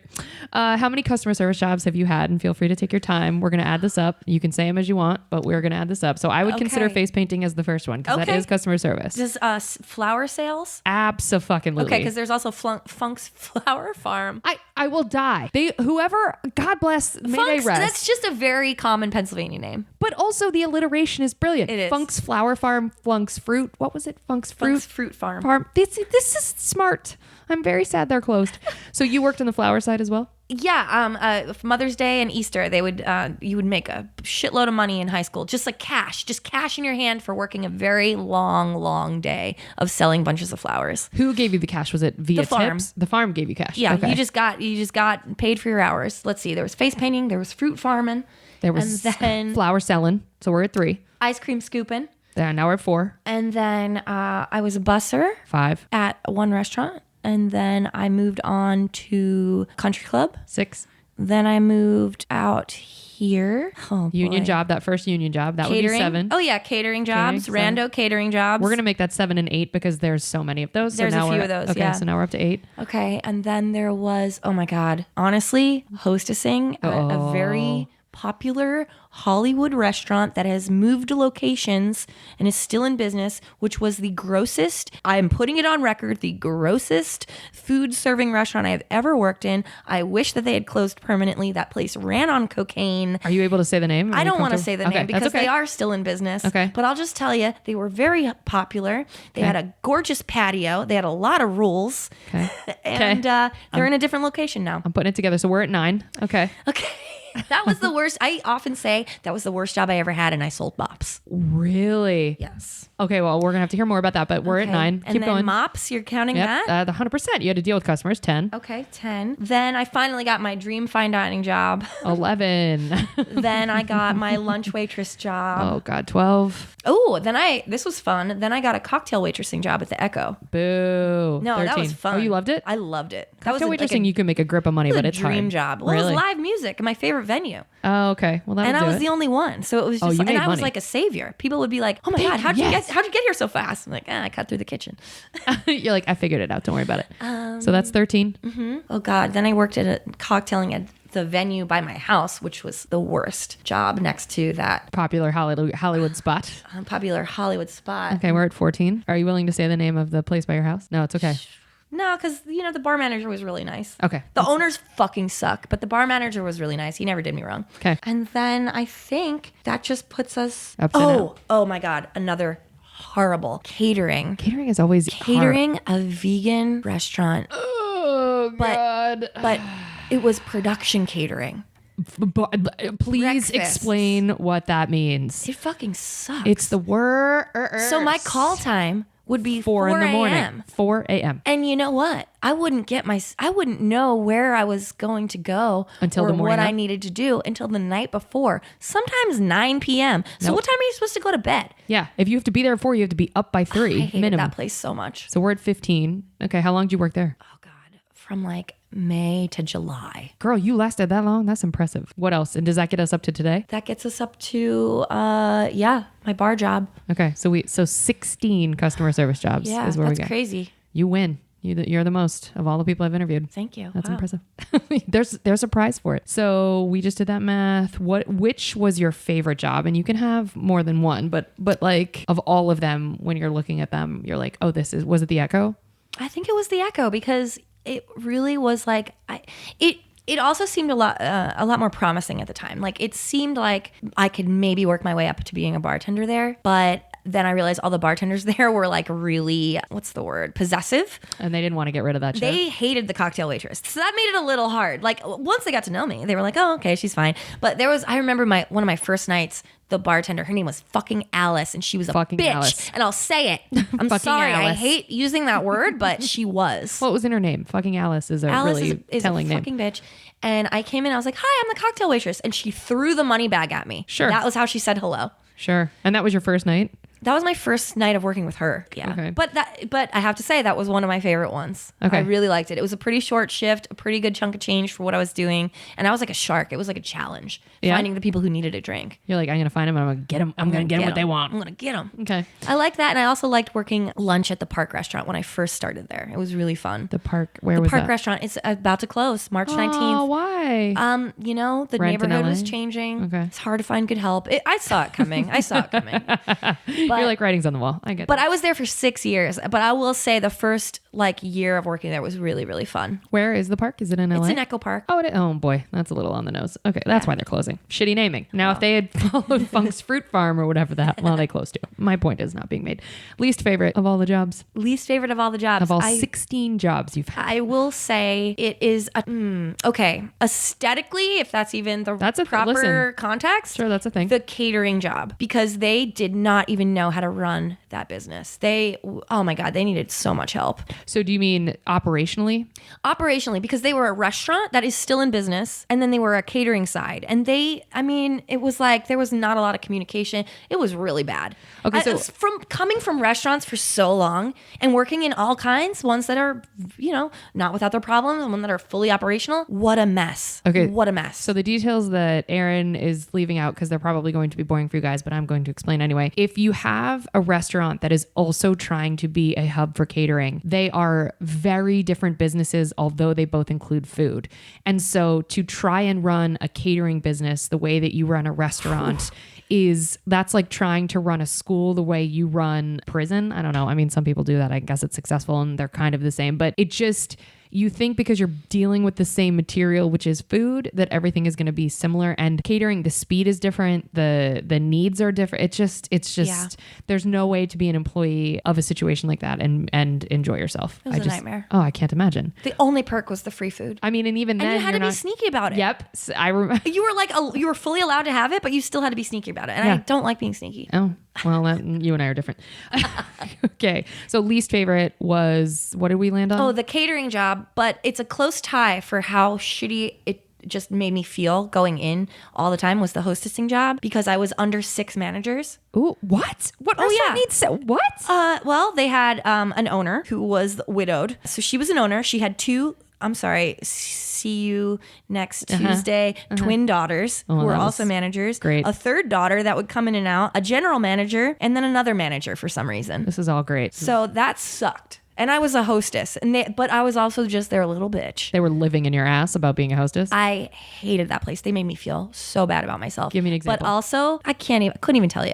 How many customer service jobs have you had? And feel free to take your time. We're going to add this up. You can say them as you want, but we're going to add this up. So I would consider face painting as the first one because that is customer service. Does flower sales? Abso-fucking-lutely. Okay, because there's also Funk's Flower Farm. I will die. Whoever, God bless, may they rest. That's just a very common Pennsylvania name. But also the alliteration is brilliant. It is. Funk's Flower Farm, Funk's Fruit. What was it? Funk's Fruit Farm. This is smart. I'm very sad they're closed. So you worked on the flower side as well? Yeah. Mother's Day and Easter, you would make a shitload of money in high school, just like cash in your hand for working a very long day of selling bunches of flowers. Who gave you the cash? Was it via the farm. tips? The farm gave you cash. Yeah. Okay. You just got paid for your hours. Let's see. There was face painting. There was fruit farming. There was and then flower selling. So we're at 3. Ice cream scooping. Yeah, now we're at 4. And then I was a busser 5 at one restaurant. And then I moved on to Country Club. 6. Then I moved out here. Oh, union job, that first union job. That catering. Would be 7. Oh, yeah. Catering jobs. Rando catering jobs. We're going to make that 7 and 8 because there's so many of those. There's so now a few of those, okay, yeah. so now we're up to 8. Okay. And then there was, oh my God, honestly, hostessing at a very popular Hollywood restaurant that has moved locations and is still in business, which was the grossest, I'm putting it on record, the grossest food serving restaurant I have ever worked in. I wish that they had closed permanently. That place ran on cocaine. Are you able to say the name? I don't want to say the name because they are still in business. Okay. But I'll just tell you, they were very popular. They had a gorgeous patio. They had a lot of rules. Okay. And they're in a different location now. I'm putting it together. So we're at 9. Okay. Okay. That was the worst. I often say that was the worst job I ever had, and I sold mops. Really? Yes. Okay, well, we're going to have to hear more about that, but we're at 9. And Keep then going. mops, you're counting that? 100%. You had to deal with customers. 10. Okay, 10. Then I finally got my dream fine dining job. 11. Then I got my lunch waitress job. Oh, God. 12. Oh, this was fun. Then I got a cocktail waitressing job at the Echo. Boo. No, 13. that was fun. Oh, you loved it? I loved it. Cocktail waitressing, you can make a grip of money, but it's dream hard. job. Well, really? it was live music, my favorite venue. Oh, okay. Well, that and I was the only one, so it was just. you made and I was money. like a savior. People would be like, "Oh my God, how'd you get here so fast?" I'm like, I cut through the kitchen. You're like, I figured it out. Don't worry about it. So that's 13. Mm-hmm. Oh God. Then I worked at a cocktailing at the venue by my house, which was the worst job next to that Popular Hollywood spot. popular Hollywood spot. Okay, we're at 14. Are you willing to say the name of the place by your house? No, it's okay. No, because the bar manager was really nice. Okay. The owners fucking suck, but the bar manager was really nice. He never did me wrong. Okay. And then I think that just puts us. Upside down. Oh my God, another horrible catering. Catering is always Catering a vegan restaurant. Oh, God. But it was production catering. Please Breakfast. explain what that means. It fucking sucks. It's the word. So my call time would be 4 in the morning. a.m. 4 a.m. And you know what? I wouldn't know where I was going to go until or the morning what I needed to do until the night before. Sometimes 9 p.m. So what time are you supposed to go to bed? Yeah. If you have to be there at 4, you have to be up by 3 I hated minimum. that place so much. So we're at 15. Okay. How long did you work there? Oh God. From like May to July. Girl, you lasted that long? That's impressive. What else? And does that get us up to today? That gets us up to my bar job. Okay. So 16 customer service jobs is where we that's get. crazy. You win. You're the most of all the people I've interviewed. Thank you. That's Wow. impressive. There's a prize for it. So we just did that math. Which was your favorite job? And you can have more than one, but like of all of them, when you're looking at them, you're like, oh, was it the Echo? I think it was the Echo because it really was like it also seemed a lot more promising at the time. Like it seemed like I could maybe work my way up to being a bartender there, but then I realized all the bartenders there were like really, what's the word, possessive. And they didn't want to get rid of that shit. They hated the cocktail waitress. So that made it a little hard. Like once they got to know me, they were like, oh, okay, she's fine. But I remember one of my first nights, the bartender, her name was fucking Alice, and she was a Fucking bitch. Alice. And I'll say it. I'm Fucking sorry. I Alice. hate using that word, but she was. What was in her name? Fucking Alice is a Alice really is telling a name. fucking bitch. And I came in, I was like, hi, I'm the cocktail waitress. And she threw the money bag at me. Sure. That was how she said hello. Sure. And that was your first night? That was my first night of working with her. Yeah. Okay. But I have to say that was one of my favorite ones. Okay. I really liked it. It was a pretty short shift, a pretty good chunk of change for what I was doing. And I was like a shark. It was like a challenge finding the people who needed a drink. You're like, I'm going to find them. I'm going to get them. I'm going to get them what they want. I'm going to get them. Okay. I liked that. And I also liked working lunch at the Park restaurant when I first started there. It was really fun. The Park, where was that? The Park restaurant. It's about to close March 19th. Oh, why? The Rent in neighborhood LA? was changing. Okay. It's hard to find good help. I saw it coming. You're like writings on the wall. I get But that. I was there for 6 years. But I will say the first year of working there was really, really fun. Where is the park? Is it in LA? It's in Echo Park. Oh boy, that's a little on the nose. Okay, that's why they're closing. Shitty naming. Now, if they had followed Funk's Fruit Farm or whatever they closed to. My point is not being made. Least favorite of all the jobs? Least favorite of all the jobs. Of all 16 jobs you've had. I will say it is okay. Aesthetically, if that's even the proper context. Sure, that's a thing. The catering job, because they did not even know how to run that business. Oh my God, they needed so much help. So do you mean operationally? Operationally, because they were a restaurant that is still in business, and then they were a catering side. And it was like there was not a lot of communication. It was really bad. Okay, so from coming from restaurants for so long and working in all kinds, ones that are, not without their problems, and one that are fully operational, what a mess. Okay. What a mess. So the details that Erin is leaving out, because they're probably going to be boring for you guys, but I'm going to explain anyway. If you have a restaurant that is also trying to be a hub for catering, they are very different businesses, although they both include food. And so to try and run a catering business the way that you run a restaurant that's like trying to run a school the way you run prison. I don't know. I mean, some people do that. I guess it's successful and they're kind of the same, but you think because you're dealing with the same material, which is food, that everything is going to be similar. And catering, the speed is different. The needs are different. It's just there's no way to be an employee of a situation like that and enjoy yourself. It was a nightmare. Oh, I can't imagine. The only perk was the free food. I mean, and even then, you had to be sneaky about it. Yep. I remember. You were you were fully allowed to have it, but you still had to be sneaky about it. And I don't like being sneaky. Oh, well, you and I are different. Okay. So least favorite was, what did we land on? Oh, the catering job, but it's a close tie for how shitty it just made me feel going in all the time was the hostessing job, because I was under 6 managers. Ooh, what? What restaurant needs what? Well, they had an owner who was widowed. So she was an owner. She had 2, see you next Tuesday, twin daughters who were also managers. Great. A third daughter that would come in and out, a general manager, and then another manager for some reason. This is all great. So that sucked. And I was a hostess, but I was also just their little bitch. They were living in your ass about being a hostess? I hated that place. They made me feel so bad about myself. Give me an example. But also, couldn't even tell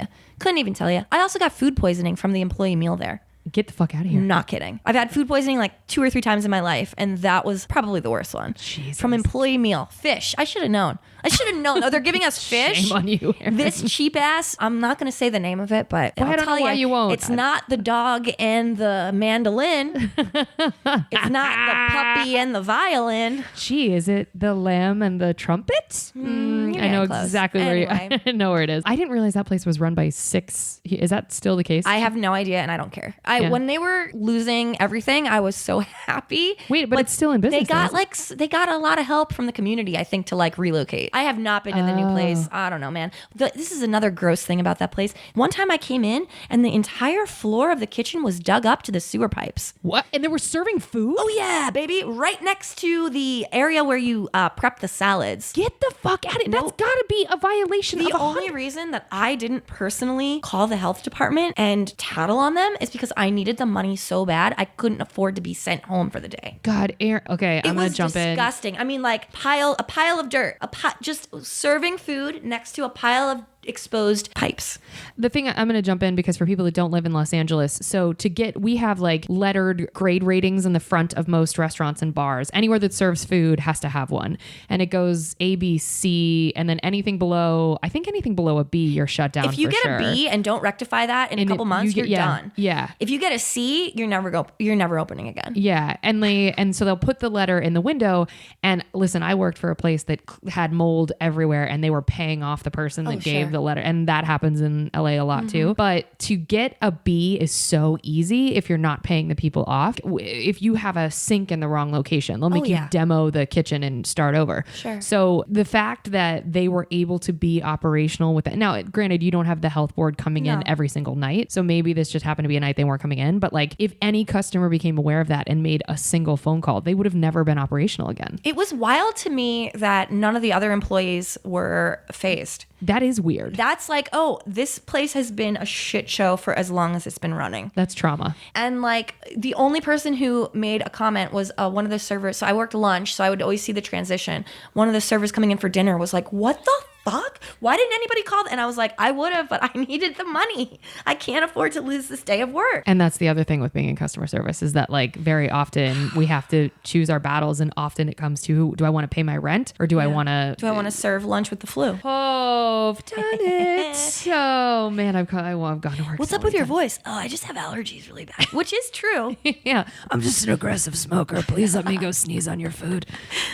you. I also got food poisoning from the employee meal there. Get the fuck out of here. Not kidding. I've had food poisoning like 2 or 3 times in my life, and that was probably the worst one. Jesus. From employee meal. Fish. I should have known. Oh, they're giving us fish. Shame on you, Erin. This cheap ass. I'm not going to say the name of it, but I don't know why you won't. It's not the dog and the mandolin. It's not the puppy and the violin. Gee, is it the lamb and the trumpet? I know exactly where I know where it is. I didn't realize that place was run by 6. Is that still the case? I have no idea, and I don't care. When they were losing everything, I was so happy. Wait, but it's still in business. They got a lot of help from the community, I think, to relocate. I have not been to the new place. I don't know, man. This is another gross thing about that place. One time I came in and the entire floor of the kitchen was dug up to the sewer pipes. What? And they were serving food? Oh yeah, baby. Right next to the area where you prep the salads. Get the fuck out of it. That's gotta be a violation The only reason that I didn't personally call the health department and tattle on them is because I needed the money so bad I couldn't afford to be sent home for the day. God, Erin. Okay, I'm gonna jump in. It was disgusting. I mean, a pile of dirt, just serving food next to a pile of exposed pipes. The thing, I'm going to jump in because for people that don't live in Los Angeles, so we have lettered grade ratings in the front of most restaurants and bars. Anywhere that serves food has to have one. And it goes A, B, C, and then anything below a B, you're shut down. If you get a B and don't rectify that in a couple months, you're done. Yeah. If you get a C, you're never opening again. Yeah. And so they'll put the letter in the window. And listen, I worked for a place that had mold everywhere and they were paying off the person that gave give the letter. And that happens in LA a lot too. But to get a B is so easy if you're not paying the people off. If you have a sink in the wrong location, they'll make you demo the kitchen and start over. Sure. So the fact that they were able to be operational with it. Now, granted, you don't have the health board coming in every single night. So maybe this just happened to be a night they weren't coming in. But like if any customer became aware of that and made a single phone call, they would have never been operational again. It was wild to me that none of the other employees were phased. That is weird. That's like, oh, this place has been a shit show for as long as it's been running. That's trauma. And like the only person who made a comment was one of the servers. So I worked lunch, so I would always see the transition. One of the servers coming in for dinner was like, what the fuck? Why didn't anybody call? And I was like, I would have, but I needed the money. I can't afford to lose this day of work. And that's the other thing with being in customer service is that like very often we have to choose our battles, and often it comes to, do I want to pay my rent or do I want to serve lunch with the flu? Oh, I've done it. Oh man, I've gone to work. What's up with your voice? Oh, I just have allergies really bad, which is true. Yeah, I'm just an aggressive smoker. Please let me go sneeze on your food.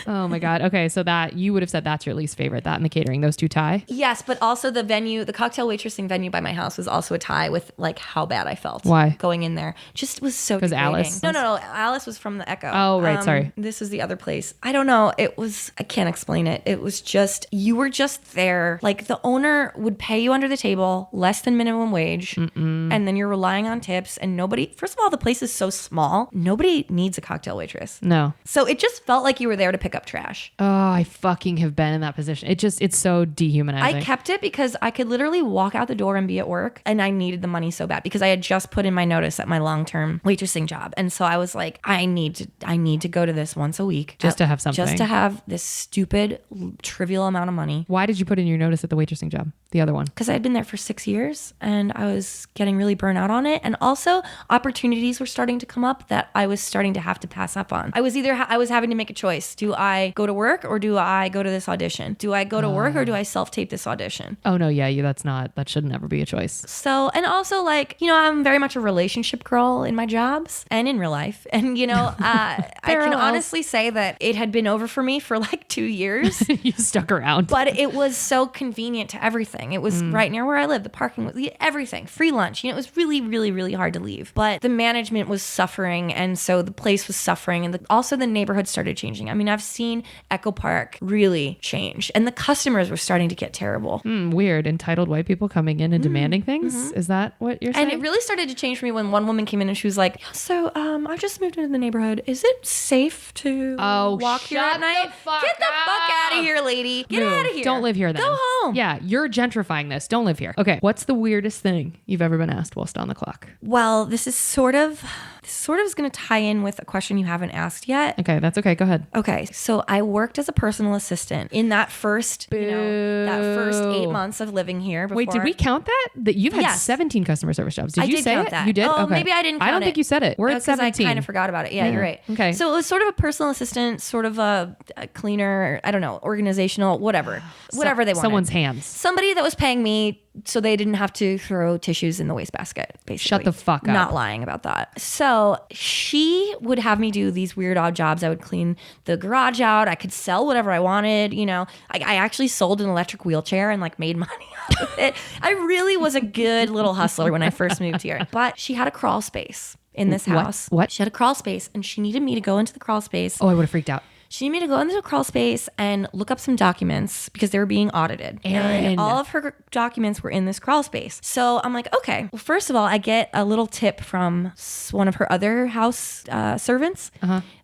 Oh my God. Okay, so that you would have said that's your least favorite, that and the catering, those two tie? Yes, but also the venue, the cocktail waitressing venue by my house was also a tie with like how bad I felt. Why? Going in there. Just was so Because degrading. Alice? No. Alice was from the Echo. Oh, right. Sorry. This was the other place. I don't know. I can't explain it. It was just, you were just there. Like the owner would pay you under the table, less than minimum wage. And then you're relying on tips, and nobody, first of all, the place is so small. Nobody needs a cocktail waitress. No. So it just felt like you were there to pick up trash. Oh, I fucking have been in that position. It's so dehumanizing. I kept it because I could literally walk out the door and be at work, and I needed the money so bad because I had just put in my notice at my long-term waitressing job. And so I was like, I need to go to this once a week. Just to have something. Just to have this stupid, trivial amount of money. Why did you put in your notice at the waitressing job? The other one? Because I had been there for 6 years and I was getting really burnt out on it. And also opportunities were starting to come up that I was starting to have to pass up on. I was having to make a choice. Do I go to work or do I go to this audition? Do I go to work or do I self-tape this audition? Oh no, yeah, that should never be a choice. So, and also like, I'm very much a relationship girl in my jobs and in real life. And, I can honestly say that it had been over for me for like 2 years. You stuck around. But it was so convenient to everything. It was right near where I live. The parking was everything, free lunch. It was really, really, really hard to leave. But the management was suffering. And so the place was suffering. And also the neighborhood started changing. I mean, I've seen Echo Park really change. And the customers were starting to get terrible. Weird. Entitled white people coming in and demanding things? Is that what you're saying? And it really started to change for me when one woman came in and she was like, so I just moved into the neighborhood. Is it safe to walk here at night? Get the fuck out of here, lady. Get out of here. Don't live here then. Go home. Yeah, you're gentrifying this. Don't live here. Okay, what's the weirdest thing you've ever been asked whilst on the clock? Well, this is sort of is going to tie in with a question you haven't asked yet. Okay, that's okay. Go ahead. Okay, so I worked as a personal assistant in that first, that first 8 months of living here. Before. Wait, did we count that? That you've had 17 customer service jobs. Did you say count it? that. You did? Oh, okay. Maybe I didn't count it. I don't think you said it. We're at 17. I kind of forgot about it. Yeah, you're right. Okay. So it was sort of a personal assistant, sort of a cleaner, I don't know, organizational, whatever they wanted. Someone's hands. Somebody that was paying me so they didn't have to throw tissues in the wastebasket, basically. Shut the fuck up. Not lying about that. So she would have me do these weird odd jobs. I would clean the garage out. I could sell whatever I wanted. I actually sold an electric wheelchair and like made money out of it. I really was a good little hustler when I first moved here. But she had a crawl space in this house. What? She had a crawl space and she needed me to go into the crawl space. Oh, I would have freaked out. She needed me to go into the crawl space and look up some documents because they were being audited. Erin. And all of her documents were in this crawl space. So I'm like, okay. Well, first of all, I get a little tip from one of her other house servants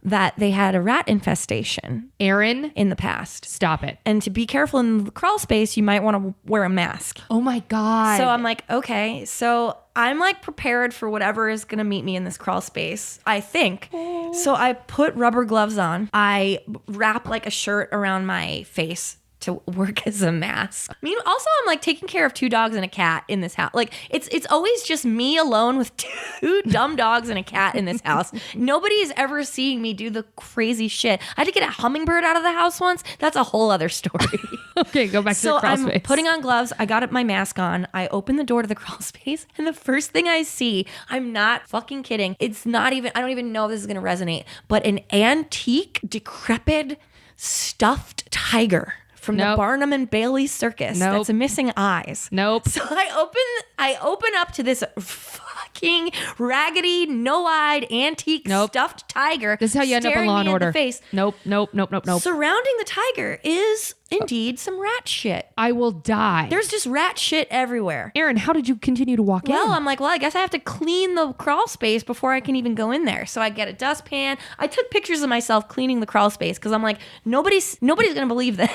that they had a rat infestation. Erin, in the past. Stop it. And to be careful in the crawl space, you might want to wear a mask. Oh my God. So I'm like, okay. So I'm like prepared for whatever is going to meet me in this crawl space, I think. Oh. So I put rubber gloves on. I wrap like a shirt around my face to work as a mask. I mean, also I'm like taking care of 2 dogs and a cat in this house. Like it's always just me alone with 2 dumb dogs and a cat in this house. Nobody is ever seeing me do the crazy shit. I had to get a hummingbird out of the house once. That's a whole other story. Okay, go back to the crawl space. So I'm putting on gloves. I got my mask on. I open the door to the crawl space and the first thing I see, I'm not fucking kidding. I don't even know if this is going to resonate, but an antique, decrepit, stuffed tiger from the Nope. Barnum and Bailey circus Nope. that's missing eyes. Nope. So I open up to this fucking raggedy, no-eyed, antique stuffed tiger. This is how you end up in Law and Order. Face. Nope. Surrounding the tiger is indeed some rat shit. I will die. There's just rat shit everywhere. Erin, how did you continue to walk in? Well, I'm like, I guess I have to clean the crawl space before I can even go in there. So I get a dustpan. I took pictures of myself cleaning the crawl space because I'm like, nobody's gonna believe this.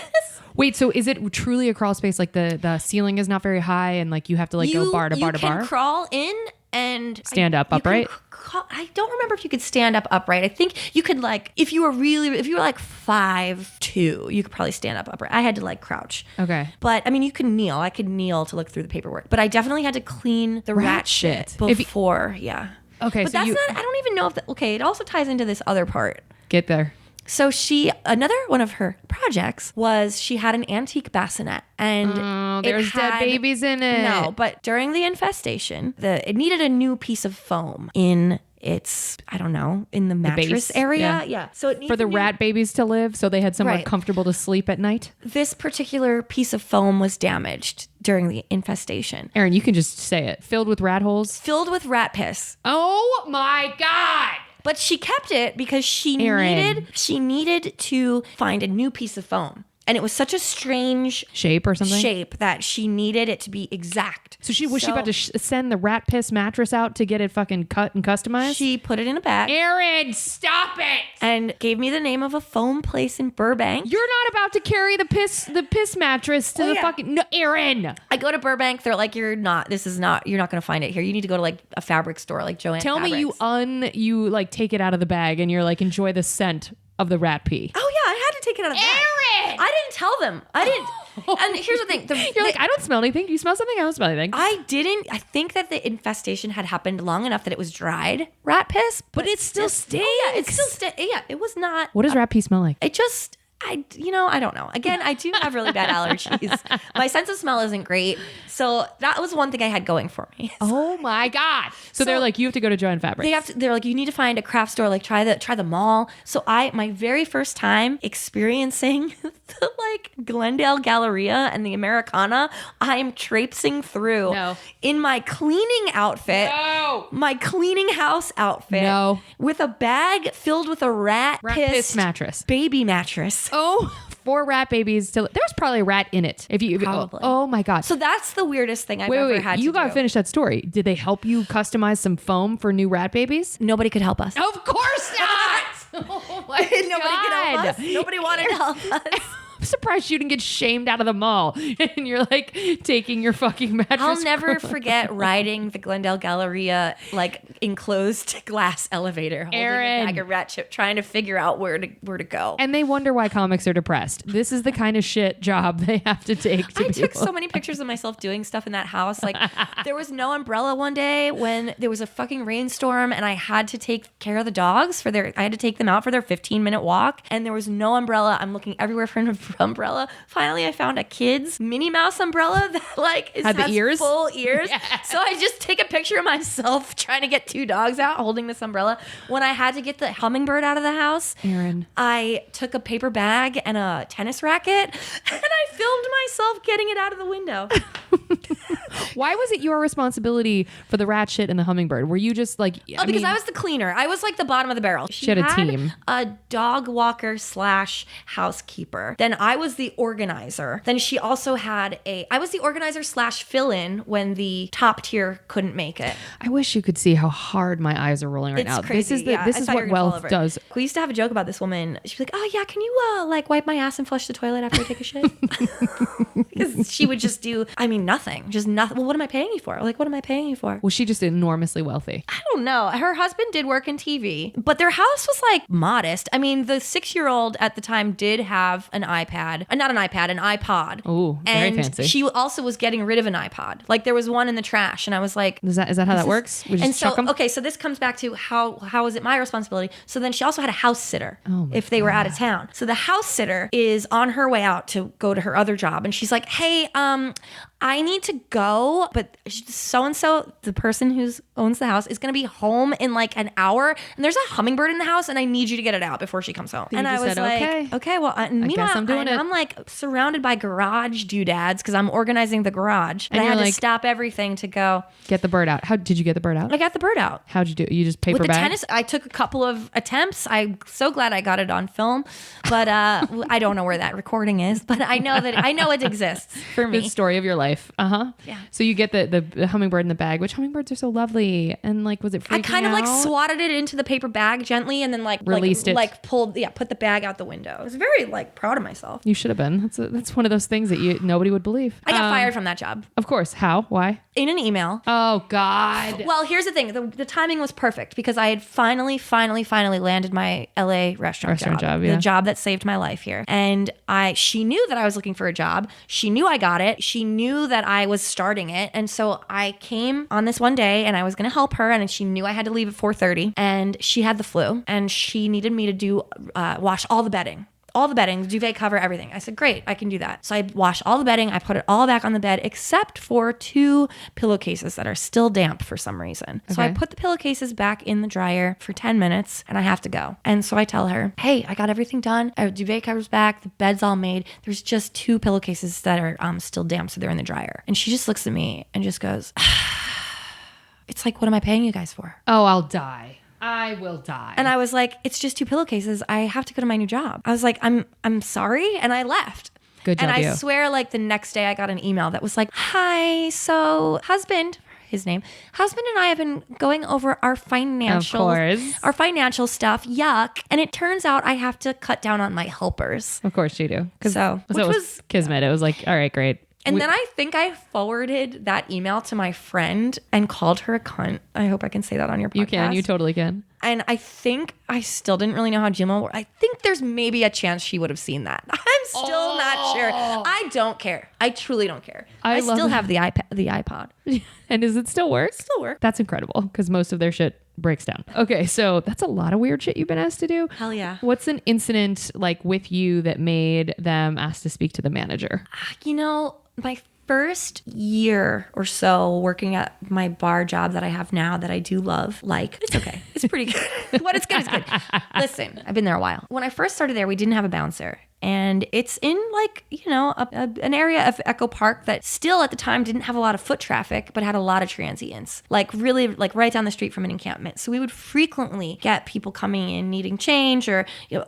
Wait, so is it truly a crawl space? Like the ceiling is not very high and like you have to like go bar to bar to bar? You can crawl in and stand up upright? I don't remember if you could stand up upright. I think you could like, if you were like 5'2", you could probably stand up upright. I had to like crouch. Okay. But I mean, you can kneel. I could kneel to look through the paperwork. But I definitely had to clean the rat shit before. Yeah. Okay. But that's not, I don't even know if that, okay, it also ties into this other part. Get there. So another one of her projects was she had an antique bassinet and there's dead babies in it. No, but during the infestation, it needed a new piece of foam in its, I don't know, in the mattress area. Yeah. So it for the rat babies to live, so they had somewhere comfortable to sleep at night. This particular piece of foam was damaged during the infestation. Erin, you can just say it. Filled with rat holes? Filled with rat piss. Oh my God. But she kept it because she needed to find a new piece of foam. And it was such a strange shape or something that she needed it to be exact. So she was about to send the rat piss mattress out to get it fucking cut and customized? She put it in a bag. Erin, stop it! And gave me the name of a foam place in Burbank. You're not about to carry the piss mattress to fucking... No, Erin! I go to Burbank. They're like, you're not going to find it here. You need to go to like a fabric store like Joann Tell Fabrics. me you like take it out of the bag and you're like, enjoy the scent of the rat pee. Oh yeah, I had to take it out of the bag. Erin! I didn't tell them. I didn't. And here's the thing. You're like, I don't smell anything. Do you smell something? I don't smell anything. I didn't. I think that the infestation had happened long enough that it was dried rat piss. But it still stinks. Oh, yeah, it still stinks. Yeah, it was not. What does rat pee smell like? It just... I don't know. Again, I do have really bad allergies. My sense of smell isn't great. So that was one thing I had going for me. Oh my God. So they're like, you have to go to Joann Fabrics. They're like, you need to find a craft store, like try the mall. So my very first time experiencing the like Glendale Galleria and the Americana, I'm traipsing through in my cleaning outfit, my cleaning house outfit, with a bag filled with a rat piss mattress, baby mattress. Oh, 4 rat babies. There's probably a rat in it. Probably. Oh my God. So that's the weirdest thing I've ever had to do. You got to finish that story. Did they help you customize some foam for new rat babies? Nobody could help us. Of course not. Oh my God. Nobody could help us. Nobody wanted to help us. I'm surprised you didn't get shamed out of the mall and you're like taking your fucking mattress. I'll never forget riding the Glendale Galleria like enclosed glass elevator, holding a bag of rat chip, trying to figure out where to go. And they wonder why comics are depressed. This is the kind of shit job they have to take. I took so many pictures of myself doing stuff in that house. Like there was no umbrella one day when there was a fucking rainstorm and I had to take care of the dogs I had to take them out for their 15-minute walk and there was no umbrella. I'm looking everywhere for an umbrella. Finally, I found a kid's Minnie Mouse umbrella that like has full ears. Yes. So I just take a picture of myself trying to get 2 dogs out holding this umbrella. When I had to get the hummingbird out of the house, Erin, I took a paper bag and a tennis racket and I filmed myself getting it out of the window. Why was it your responsibility for the rat shit and the hummingbird? Were you just like... because I was the cleaner. I was like the bottom of the barrel. She had a team. A dog walker / housekeeper. Then I was the organizer. Then she also had I was the organizer / fill-in when the top tier couldn't make it. I wish you could see how hard my eyes are rolling right now. Crazy. This is what wealth does. We used to have a joke about this woman. She'd be like, oh yeah, can you like wipe my ass and flush the toilet after I take a shit? Because she would just do, nothing. Just nothing. Well, what am I paying you for? Like, what am I paying you for? Was she just enormously wealthy? I don't know. Her husband did work in TV, but their house was like modest. The 6-year-old at the time did have an iPad. Not an iPad, an iPod. Ooh, very fancy. She also was getting rid of an iPod. Like there was one in the trash and I was like... Is that how that works? We just chuck them? Okay, so this comes back to how is it my responsibility? So then she also had a house sitter if they were out of town. So the house sitter is on her way out to go to her other job and she's like, hey, I need to go, but so-and-so, the person who owns the house, is going to be home in like an hour. And there's a hummingbird in the house and I need you to get it out before she comes home. So and I was said, like, okay, well, meanwhile, I'm doing it. I'm like surrounded by garage doodads because I'm organizing the garage. And I had to stop everything to go. Get the bird out. How did you get the bird out? I got the bird out. How'd you do it? You just paper With the bag? tennis, I took a couple of attempts. I'm so glad I got it on film, but I don't know where that recording is, but I know it exists for me. The story of your life. Yeah. So you get the hummingbird in the bag, which hummingbirds are so lovely. And like, was it freaking I kind of out? like swatted it into the paper bag gently and then Released it. Like put the bag out the window. I was very like proud of myself. You should have been. That's one of those things that nobody would believe. I got fired from that job. Of course. How? Why? In an email. Oh God. Well, here's the thing. The timing was perfect because I had finally landed my LA restaurant job. Yeah. The job that saved my life here. And she knew that I was looking for a job. She knew I got it. She knew that I was starting it. And so I came on this one day and I was going to help her. And she knew I had to leave at 4:30 and she had the flu and she needed me to do wash all the bedding. All the bedding, duvet cover, everything. I said, great, I can do that. So I washed all the bedding. I put it all back on the bed except for 2 pillowcases that are still damp for some reason. Okay. So I put the pillowcases back in the dryer for 10 minutes and I have to go. And so I tell her, hey, I got everything done. Duvet cover's back. The bed's all made. There's just 2 pillowcases that are still damp, so they're in the dryer. And she just looks at me and just goes, it's like, what am I paying you guys for? Oh, I'll die. I will die. And I was like, it's just 2 pillowcases. I have to go to my new job. I was like, I'm sorry. And I left. Good job. And I swear, like the next day I got an email that was like, hi, so husband and I have been going over our financial stuff. Yuck. And it turns out I have to cut down on my helpers. Of course you do. Which it was kismet. It was like, all right, great. And then I think I forwarded that email to my friend and called her a cunt. I hope I can say that on your podcast. You can. You totally can. And I think I still didn't really know how Gmail worked. I think there's maybe a chance she would have seen that. I'm still not sure. I don't care. I truly don't care. I still have the iPod. And does it still work? Still work. That's incredible because most of their shit breaks down. Okay, so that's a lot of weird shit you've been asked to do. Hell yeah. What's an incident like with you that made them ask to speak to the manager? My first year or so working at my bar job that I have now that I do love, it's okay. It's pretty good. What it's good is good. Listen, I've been there a while. When I first started there, we didn't have a bouncer. And it's in an area of Echo Park that still at the time didn't have a lot of foot traffic, but had a lot of transients, really right down the street from an encampment. So we would frequently get people coming in needing change or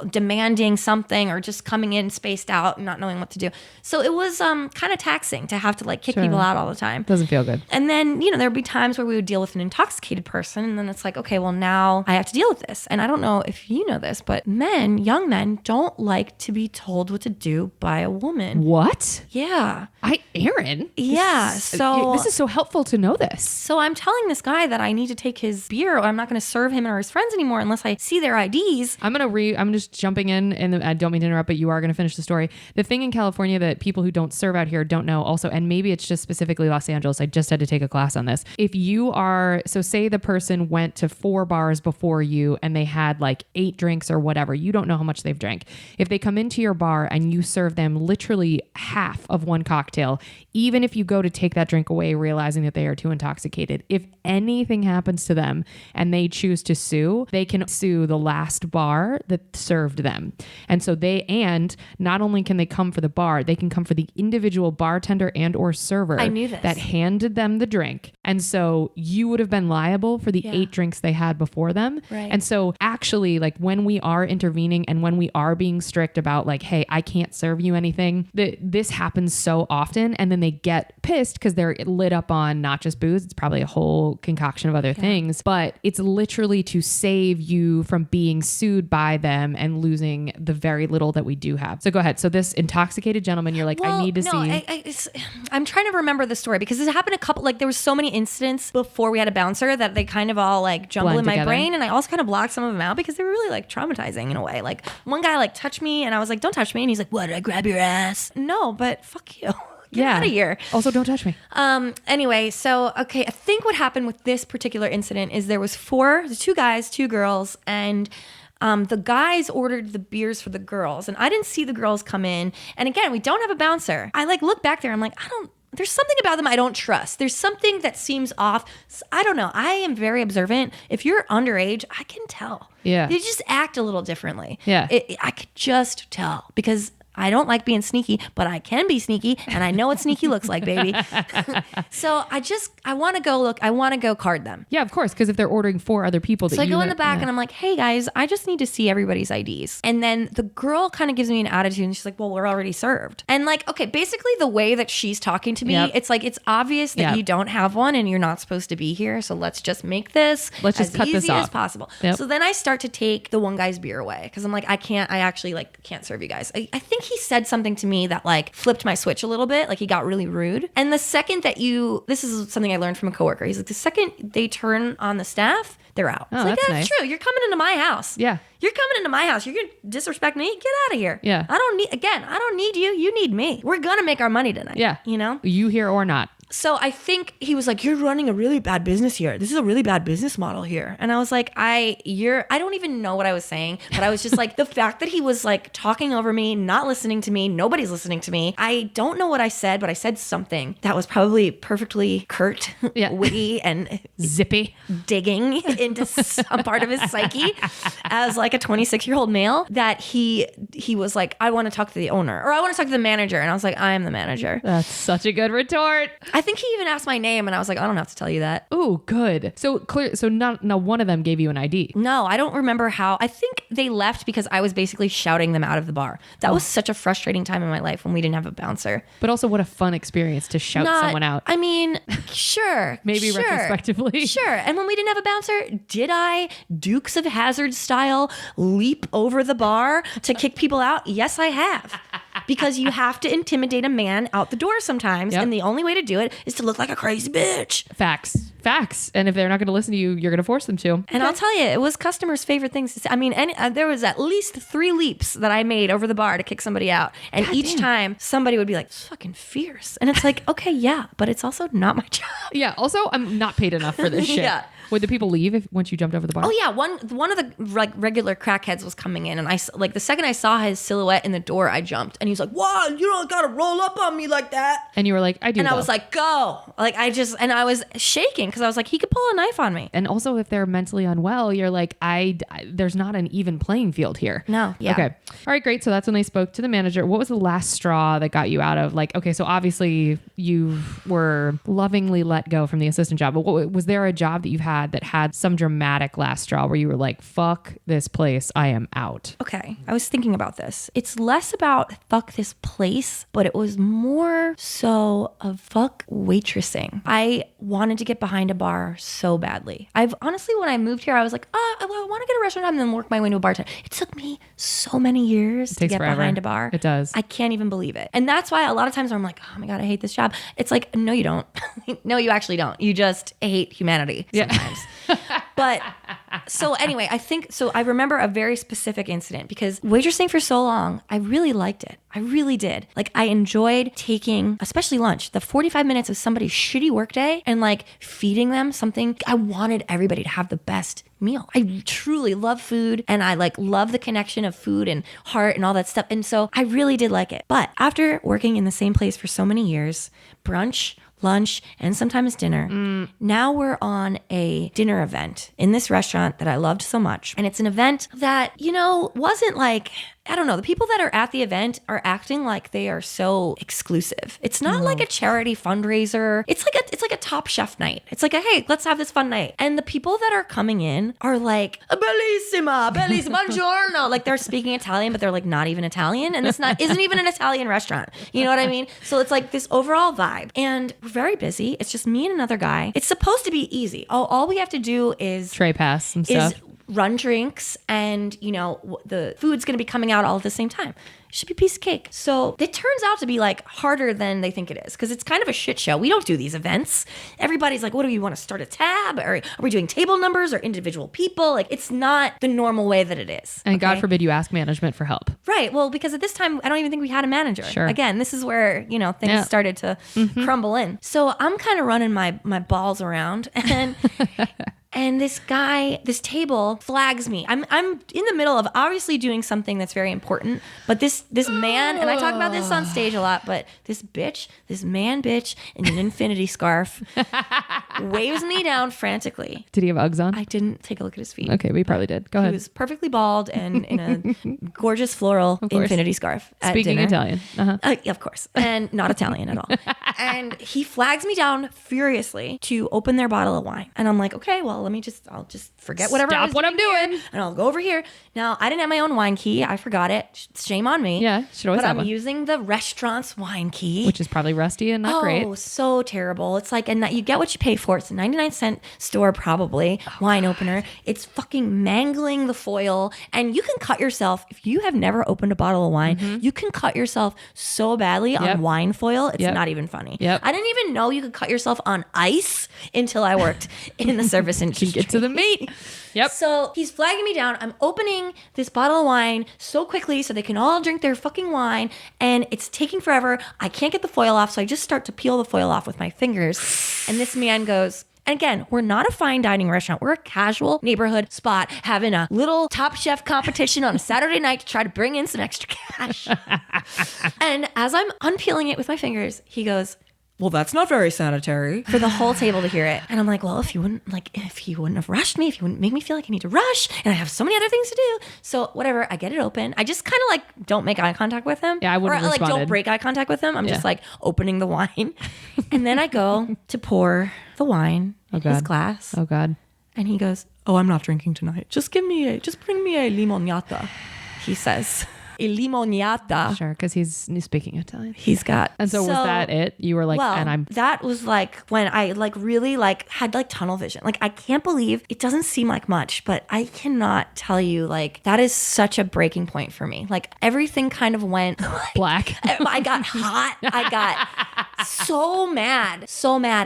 demanding something or just coming in spaced out and not knowing what to do. So it was kind of taxing to have to kick people out all the time. Doesn't feel good. And then, there'd be times where we would deal with an intoxicated person and then it's like, okay, well now I have to deal with this. And I don't know if you know this, but young men don't like to be told what to do by a woman. What? Yeah. Erin? Yeah. So this is so helpful to know this. So I'm telling this guy that I need to take his beer or I'm not going to serve him or his friends anymore unless I see their IDs. I'm just jumping in and I don't mean to interrupt, but you are going to finish the story. The thing in California that people who don't serve out here don't know also, and maybe it's just specifically Los Angeles. I just had to take a class on this. If you are, so say the person went to 4 bars before you and they had 8 drinks or whatever, you don't know how much they've drank. If they come into your bar and you serve them literally half of one cocktail, even if you go to take that drink away, realizing that they are too intoxicated, if anything happens to them and they choose to sue, they can sue the last bar that served them. And so and not only can they come for the bar, they can come for the individual bartender and or server I knew this. that handed them the drink. And so you would have been liable for the 8 drinks they had before them. Right. And so actually, when we are intervening and when we are being strict about hey, I can't serve you anything, this happens so often. And then they get pissed because they're lit up on not just booze. It's probably a whole concoction of other things, but it's literally to save you from being sued by them and losing the very little that we do have. So go ahead. So this intoxicated gentleman, you're like, I need to see. I'm trying to remember the story because it happened a couple, there was so many incidents before we had a bouncer that they kind of all jumble Blend in my together. brain. And I also kind of blocked some of them out because they were really traumatizing in a way. One guy touched me and I was like, don't touch me. And he's like, what, did I grab your ass? No, but fuck you. Get out of here. Also, don't touch me. Anyway, so, okay, I think what happened with this particular incident is there was 2 guys, 2 girls, and the guys ordered the beers for the girls, and I didn't see the girls come in. And again, we don't have a bouncer. I look back there, I'm like, there's something about them I don't trust. There's something that seems off. I don't know. I am very observant. If you're underage, I can tell. Yeah. They just act a little differently. Yeah. I could just tell because I don't like being sneaky, but I can be sneaky, and I know what sneaky looks like, baby. So I want to go look. I want to go card them. Yeah, of course, because if they're ordering for other people, So I go in the back and I'm like, hey guys, I just need to see everybody's IDs. And then the girl kind of gives me an attitude and she's like, well, we're already served. And like, okay, basically the way that she's talking to me, it's like, it's obvious that you don't have one and you're not supposed to be here. So let's just make this just cut as this easy off as possible. Yep. So then I start to take the one guy's beer away because I'm like, I actually like can't serve you guys. I think he said something to me that like flipped my switch a little bit. Like he got really rude. And the second that this is something I learned from a coworker. He's like, the second they turn on the staff, they're out. Oh, it's like, that's that's nice. true. You're coming into my house. Yeah. You're coming into my house. You're going to disrespect me. Get out of here. Yeah. I don't need you. You need me. We're going to make our money tonight. Yeah. You know? You here or not. So I think he was like, you're running a really bad business here. This is a really bad business model here. And I was like, I don't even know what I was saying, but I was just like, the fact that he was like talking over me, not listening to me, nobody's listening to me. I don't know what I said, but I said something that was probably perfectly curt, witty, and zippy, digging into some part of his psyche as like a 26-year-old male that he was like, I want to talk to the owner or I want to talk to the manager. And I was like, I am the manager. That's such a good retort. I think he even asked my name and I was like, I don't have to tell you that. Oh, good. So clear. So not one of them gave you an ID. No, I don't remember how. I think they left because I was basically shouting them out of the bar. That was such a frustrating time in my life when we didn't have a bouncer. But also what a fun experience to shout someone out. I mean, sure. Maybe sure, retrospectively. Sure. And when we didn't have a bouncer, did I Dukes of Hazzard style leap over the bar to kick people out? Yes, I have. Because you have to intimidate a man out the door sometimes. Yep. And the only way to do it is to look like a crazy bitch. Facts. And if they're not going to listen to you, you're going to force them to. And I'll tell you, it was customers' favorite things to say. I mean, there was at least 3 leaps that I made over the bar to kick somebody out. And each time somebody would be like, it's fucking fierce. And it's like, okay, yeah, but it's also not my job. Yeah. Also, I'm not paid enough for this shit. Yeah. Would the people leave once you jumped over the bar? Oh yeah, one of the like regular crackheads was coming in, and I like the second I saw his silhouette in the door, I jumped, and he was like, "Wow, you don't gotta roll up on me like that." And you were like, "I do." And though. I was like, "Go!" Like and I was shaking because I was like, he could pull a knife on me. And also, if they're mentally unwell, you're like, there's not an even playing field here. No. Yeah. Okay. All right. Great. So that's when they spoke to the manager. What was the last straw that got you out of like? Okay. So obviously you were lovingly let go from the assistant job, but was there a job that you've had that had some dramatic last straw where you were like, fuck this place, I am out? Okay, I was thinking about this. It's less about fuck this place, but it was more so of fuck waitressing. I wanted to get behind a bar so badly. I've honestly, when I moved here, I was like, I want to get a restaurant and then work my way into a bartender. It took me so many years to get forever. behind a bar. It does. I can't even believe it. And that's why a lot of times I'm like, oh my God, I hate this job. It's like, no, you don't. No, you actually don't. You just hate humanity sometimes. But so anyway, I remember a very specific incident because waitressing for so long, I really liked it. I really did. Like I enjoyed taking, especially lunch, the 45 minutes of somebody's shitty workday and like feeding them something. I wanted everybody to have the best meal. I truly love food and I like love the connection of food and heart and all that stuff. And so I really did like it. But after working in the same place for so many years, brunch, lunch, and sometimes dinner. Now we're on a dinner event in this restaurant that I loved so much. And it's an event that, wasn't like, I don't know, the people that are at the event are acting like they are so exclusive. It's not like a charity fundraiser. It's like a Top Chef night. It's like hey, let's have this fun night. And the people that are coming in are like, bellissima, buongiorno. Like they're speaking Italian, but they're like not even Italian. And this isn't even an Italian restaurant. You know what I mean? So it's like this overall vibe. And we're very busy. It's just me and another guy. It's supposed to be easy. All we have to do is tray pass some stuff. Run drinks and, the food's going to be coming out all at the same time. It should be a piece of cake. So it turns out to be like harder than they think it is because it's kind of a shit show. We don't do these events. Everybody's like, what do you want to start a tab? Or are we doing table numbers or individual people? Like it's not the normal way that it is. And God forbid you ask management for help. Right. Well, because at this time, I don't even think we had a manager. Sure. Again, this is where, things started to crumble in. So I'm kind of running my balls around and And this table flags me. I'm in the middle of obviously doing something that's very important, but this man, and I talk about this on stage a lot, but this man bitch in an infinity scarf waves me down frantically. Did he have Uggs on? I didn't take a look at his feet. Okay, we probably did. Go ahead. He was perfectly bald and in a gorgeous floral infinity scarf at Speaking dinner. Italian. Of course. And not Italian at all. And he flags me down furiously to open their bottle of wine. And I'm like, okay, well, I'll just forget whatever Stop what I'm doing. and I'll go over here. Now, I didn't have my own wine key. I forgot it. Shame on me. Yeah, should always but have I'm one. using the restaurant's wine key. Which is probably rusty and not great. Oh, so terrible. It's like, and that you get what you pay for. It's a 99-cent store, probably, wine opener. It's fucking mangling the foil. And you can cut yourself. If you have never opened a bottle of wine, you can cut yourself so badly on wine foil. It's not even funny. I didn't even know you could cut yourself on ice until I worked in the service industry. Get to the meat. Yep. So he's flagging me down. I'm opening this bottle of wine so quickly so they can all drink their fucking wine, and it's taking forever. I can't get the foil off, so I just start to peel the foil off with my fingers. And this man goes, and again, we're not a fine dining restaurant. We're a casual neighborhood spot having a little Top Chef competition on a Saturday night to try to bring in some extra cash. And as I'm unpeeling it with my fingers, he goes, well, that's not very sanitary, for the whole table to hear it. And I'm like, well, if you wouldn't have rushed me, if you wouldn't make me feel like I need to rush, and I have so many other things to do. So whatever, I get it open. I just kind of like don't make eye contact with him. Yeah, I wouldn't have responded. Don't break eye contact with him. I'm just like opening the wine. And then I go to pour the wine in his glass. Oh God. And he goes, oh, I'm not drinking tonight. Just bring me a limonata, he says. A limonata. Sure, because he's speaking Italian. He's got. And so was that it? You were like, that was like when I like really like had like tunnel vision. Like I can't believe it doesn't seem like much, but I cannot tell you, like that is such a breaking point for me. Like everything kind of went like, black. I got hot. I got so mad.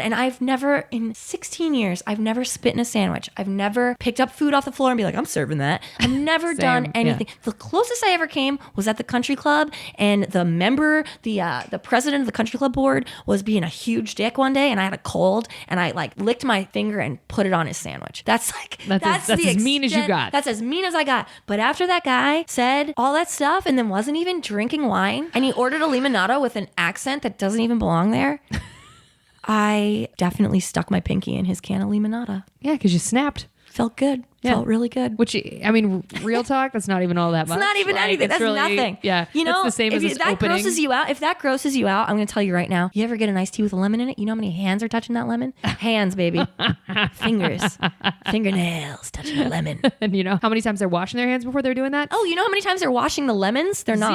And I've never, in 16 years, I've never spit in a sandwich. I've never picked up food off the floor and be like, I'm serving that. I've never done anything. Yeah. The closest I ever came was at the country club, and the president of the country club board was being a huge dick one day, and I had a cold, and I like licked my finger and put it on his sandwich. That's as mean as you got. That's as mean as I got. But after that guy said all that stuff and then wasn't even drinking wine, and he ordered a limonata with an accent that doesn't even belong there, I definitely stuck my pinky in his can of limonata. Yeah, because you snapped. Felt good. Yeah. Felt really good. Which, I mean, real talk, that's not even all that much. It's not even anything. That's really, nothing. Yeah. You know, it's the same as if that grosses you out, I'm going to tell you right now, you ever get an iced tea with a lemon in it? You know how many hands are touching that lemon? Hands, baby. Fingers. Fingernails touching the lemon. And you know how many times they're washing their hands before they're doing that? Oh, you know how many times they're washing the lemons? They're not.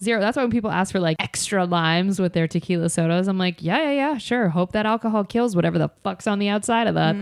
Zero. That's why when people ask for like extra limes with their tequila sodas, I'm like, yeah, sure. Hope that alcohol kills whatever the fuck's on the outside of that.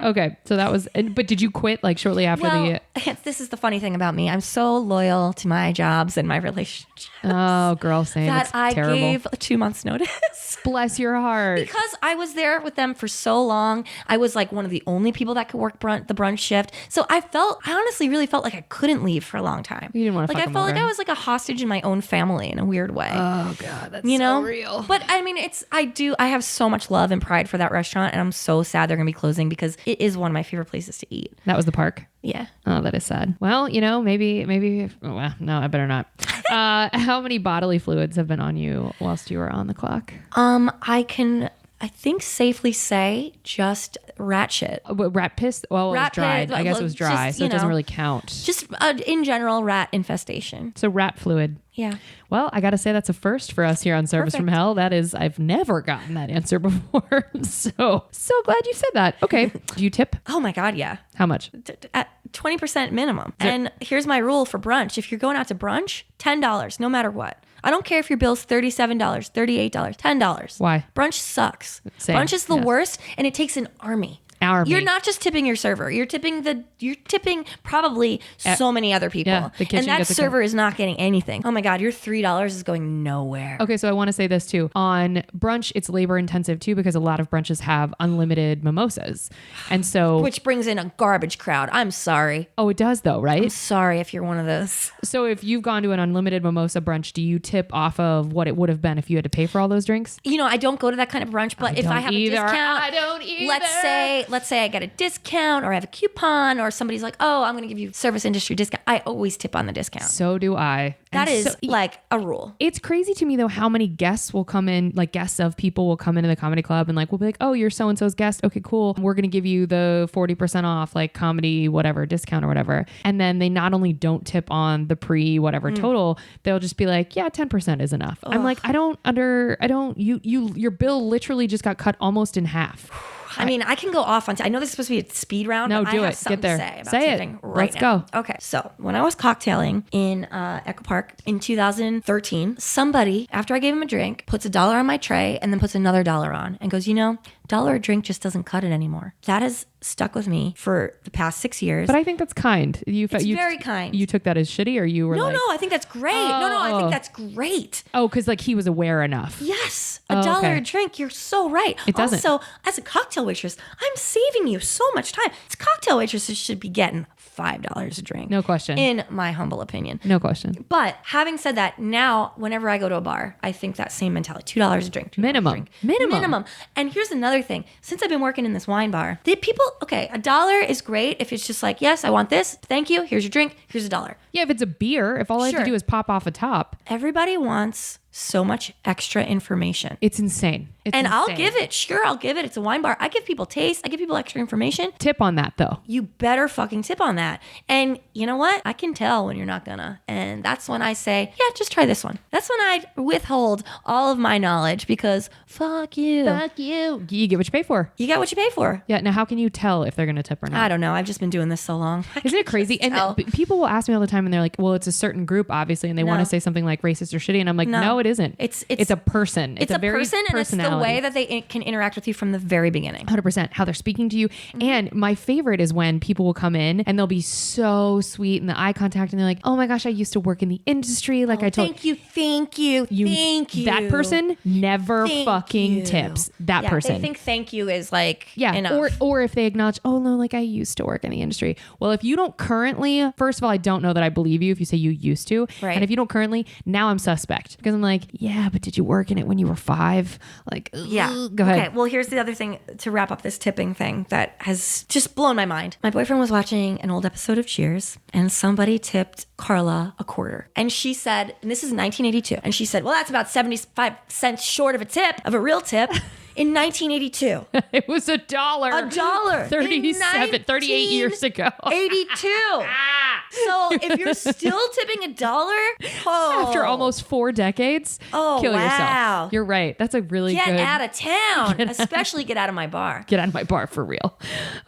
Okay. So that was, but did you quit like shortly after this is the funny thing about me. I'm so loyal to my jobs and my relationships. Oh, girl, same. That it's I terrible. gave a 2 months notice. Bless your heart. Because I was there with them for so long. I was like one of the only people that could work the brunch shift. So I honestly really felt like I couldn't leave for a long time. You didn't want to I felt like I was like a hostage in my own family in a weird way. Oh God, that's so real. But I mean, I have so much love and pride for that restaurant, and I'm so sad they're going to be closing because it is one of my favorite places to eat. That was the park? Yeah. Oh, that is sad. Well, you know, maybe, well, no, I better not. How many bodily fluids have been on you whilst you were on the clock? I think safely say just rat shit. Rat piss? Well, it was dried. I guess it was dry, so it doesn't really count. Just in general, rat infestation. So rat fluid. Yeah. Well, I got to say that's a first for us here on Service from Hell. That is, I've never gotten that answer before. So glad you said that. Okay. Do you tip? Oh my God, yeah. How much? At 20% minimum. And here's my rule for brunch. If you're going out to brunch, $10, no matter what. I don't care if your bill's $37, $38, $10. Why? Brunch sucks. Same. Brunch is the worst, and it takes an army. You're not just tipping your server. You're tipping probably so many other people. Yeah, the kitchen and that server is not getting anything. Oh my God, your $3 is going nowhere. Okay, so I want to say this too. On brunch, it's labor intensive too because a lot of brunches have unlimited mimosas. And so which brings in a garbage crowd. I'm sorry. Oh, it does though, right? I'm sorry if you're one of those. So if you've gone to an unlimited mimosa brunch, do you tip off of what it would have been if you had to pay for all those drinks? You know, I don't go to that kind of brunch, but if I have a discount, I don't either. let's say I get a discount or I have a coupon or somebody's like, oh, I'm going to give you service industry discount, I always tip on the discount. So do I. That is like a rule. It's crazy to me though how many guests will come in, like guests of people will come into the comedy club and like we'll be like, oh, you're so-and-so's guest. Okay, cool. We're going to give you the 40% off like comedy whatever discount or whatever. And then they not only don't tip on the pre whatever total, they'll just be like, yeah, 10% is enough. I'm like, your bill literally just got cut almost in half. I mean, I can go off on. I know this is supposed to be a speed round. No, but do I have it. something Get there. To say about Say tipping it. Right Let's now. go. Okay, so when I was cocktailing in Echo Park in 2013, somebody, after I gave him a drink, puts $1 on my tray and then puts another $1 on and goes, $1 a drink just doesn't cut it anymore. That has stuck with me for the past 6 years. But I think that's kind. It's very kind. You took that as shitty, or you were no, like, I think that's great. No, I think that's great. Oh, because like he was aware enough. Yes. $1 a drink. You're so right. It doesn't. Also, as a cocktail waitress, I'm saving you so much time. It's cocktail waitresses should be getting $5 a drink. No question. In my humble opinion. No question. But having said that, now whenever I go to a bar, I think that same mentality. $2 a drink. Minimum. And here's another thing. Since I've been working in this wine bar, $1 is great if it's just like, yes, I want this. Thank you. Here's your drink. Here's $1. Yeah, if it's a beer, if all I have to do is pop off a top. Everybody wants so much extra information. It's insane. I'll give it. Sure, I'll give it. It's a wine bar. I give people taste. I give people extra information. Tip on that though. You better fucking tip on that. And you know what? I can tell when you're not gonna. And that's when I say, yeah, just try this one. That's when I withhold all of my knowledge because fuck you. Fuck you. You get what you pay for. You get what you pay for. Yeah. Now, how can you tell if they're going to tip or not? I don't know. I've just been doing this so long. Isn't it crazy? And people will ask me all the time and they're like, well, it's a certain group, obviously. And they want to say something like racist or shitty. And I'm like, no, it isn't. It's a person. It's a very person and it's the way that they can interact with you from the very beginning. 100%. How they're speaking to you. And my favorite is when people will come in and they'll be so sweet in the eye contact and they're like, oh my gosh, I used to work in the industry. Like I told thank you. That person never fucking tips. That person. They think thank you is like enough. Or if they acknowledge, oh no, like I used to work in the industry. Well, if you don't currently, first of all, I don't know that I believe you if you say you used to. Right. And if you don't currently, now I'm suspect because I'm like, yeah, but did you work in it when you were 5? Like, yeah. Go ahead. Okay. Well, here's the other thing to wrap up this tipping thing that has just blown my mind. My boyfriend was watching an old episode of Cheers and somebody tipped Carla a quarter. And she said, and this is 1982. And she said, well, that's about 75 cents short of a real tip. In 1982. It was $1. $1. 38 years ago. 82. So if you're still tipping $1, after almost 4 decades, kill yourself. You're right. That's a really get good. Get out of town. Especially get out of my bar. Get out of my bar for real.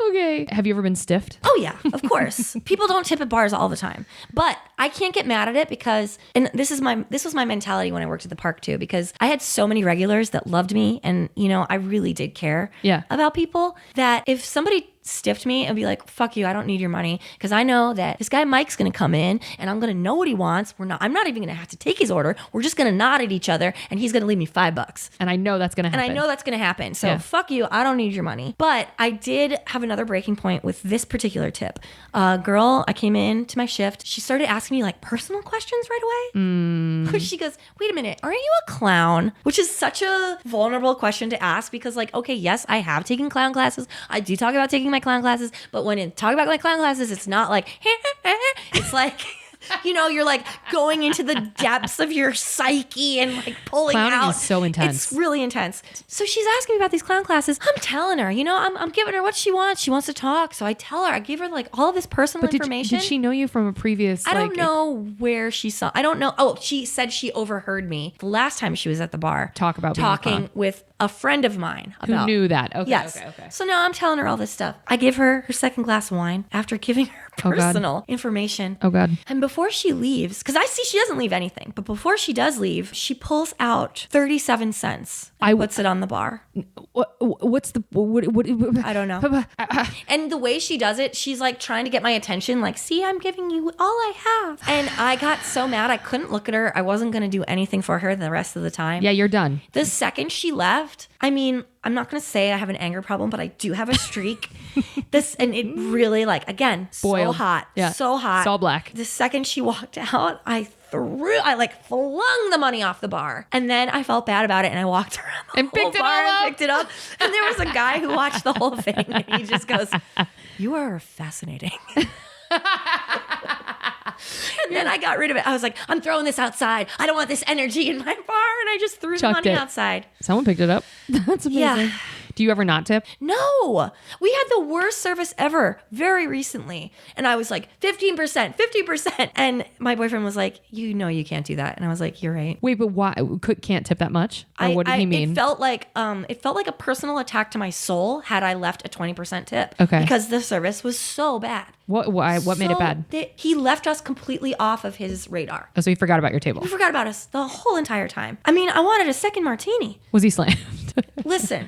Okay. Have you ever been stiffed? Oh yeah, of course. People don't tip at bars all the time, but I can't get mad at it because, and this was my mentality when I worked at the park too, because I had so many regulars that loved me, and I really did care about people, that if somebody stiffed me and be like, fuck you, I don't need your money, because I know that this guy Mike's gonna come in and I'm gonna know what he wants. I'm not even gonna have to take his order. We're just gonna nod at each other and he's gonna leave me $5. And I know that's gonna happen. So fuck you, I don't need your money. But I did have another breaking point with this particular tip. Girl, I came in to my shift. She started asking me like personal questions right away. She goes, wait a minute, aren't you a clown? Which is such a vulnerable question to ask because like, okay, yes, I have taken clown classes. I do talk about taking my clown classes, but when it talk about my clown classes, it's not like it's like you're like going into the depths of your psyche and like pulling Clowning out. Is so intense. It's really intense. So she's asking me about these clown classes. I'm telling her, I'm giving her what she wants. She wants to talk. So I tell her, I give her like all this personal information. Did she know you from a previous? I don't know where she saw. I don't know. Oh, she said she overheard me the last time she was at the bar talking with a friend of mine about who knew that. Okay. Yes. Okay. So now I'm telling her all this stuff. I give her second glass of wine after giving her personal information. Oh God. And before she leaves, because I see she doesn't leave anything, but before she does leave, she pulls out 37 cents and puts it on the bar. What? I don't know. And the way she does it, she's like trying to get my attention. Like, see, I'm giving you all I have. And I got so mad, I couldn't look at her. I wasn't going to do anything for her the rest of the time. Yeah, you're done. The second she left, I mean, I'm not going to say I have an anger problem, but I do have a streak. And it really, like, again, Boiled. so hot. Yeah. So hot. It's all black. The second she walked out, I flung the money off the bar. And then I felt bad about it and I walked around the whole bar and picked it up. And there was a guy who watched the whole thing and he just goes, "You are fascinating." And then I got rid of it. I was like, "I'm throwing this outside. I don't want this energy in my bar." And I just threw the money outside. Someone picked it up. That's amazing. Yeah. Do you ever not tip? No. We had the worst service ever very recently. And I was like, 15%, 50%. And my boyfriend was like, "You know you can't do that." And I was like, "You're right." Wait, but why? Can't tip that much? Or what did he mean? It felt like a personal attack to my soul had I left a 20% tip. Okay. Because the service was so bad. What made it bad? He left us completely off of his radar. Oh, so he forgot about your table. He forgot about us the whole entire time. I mean, I wanted a second martini. Was he slammed? Listen.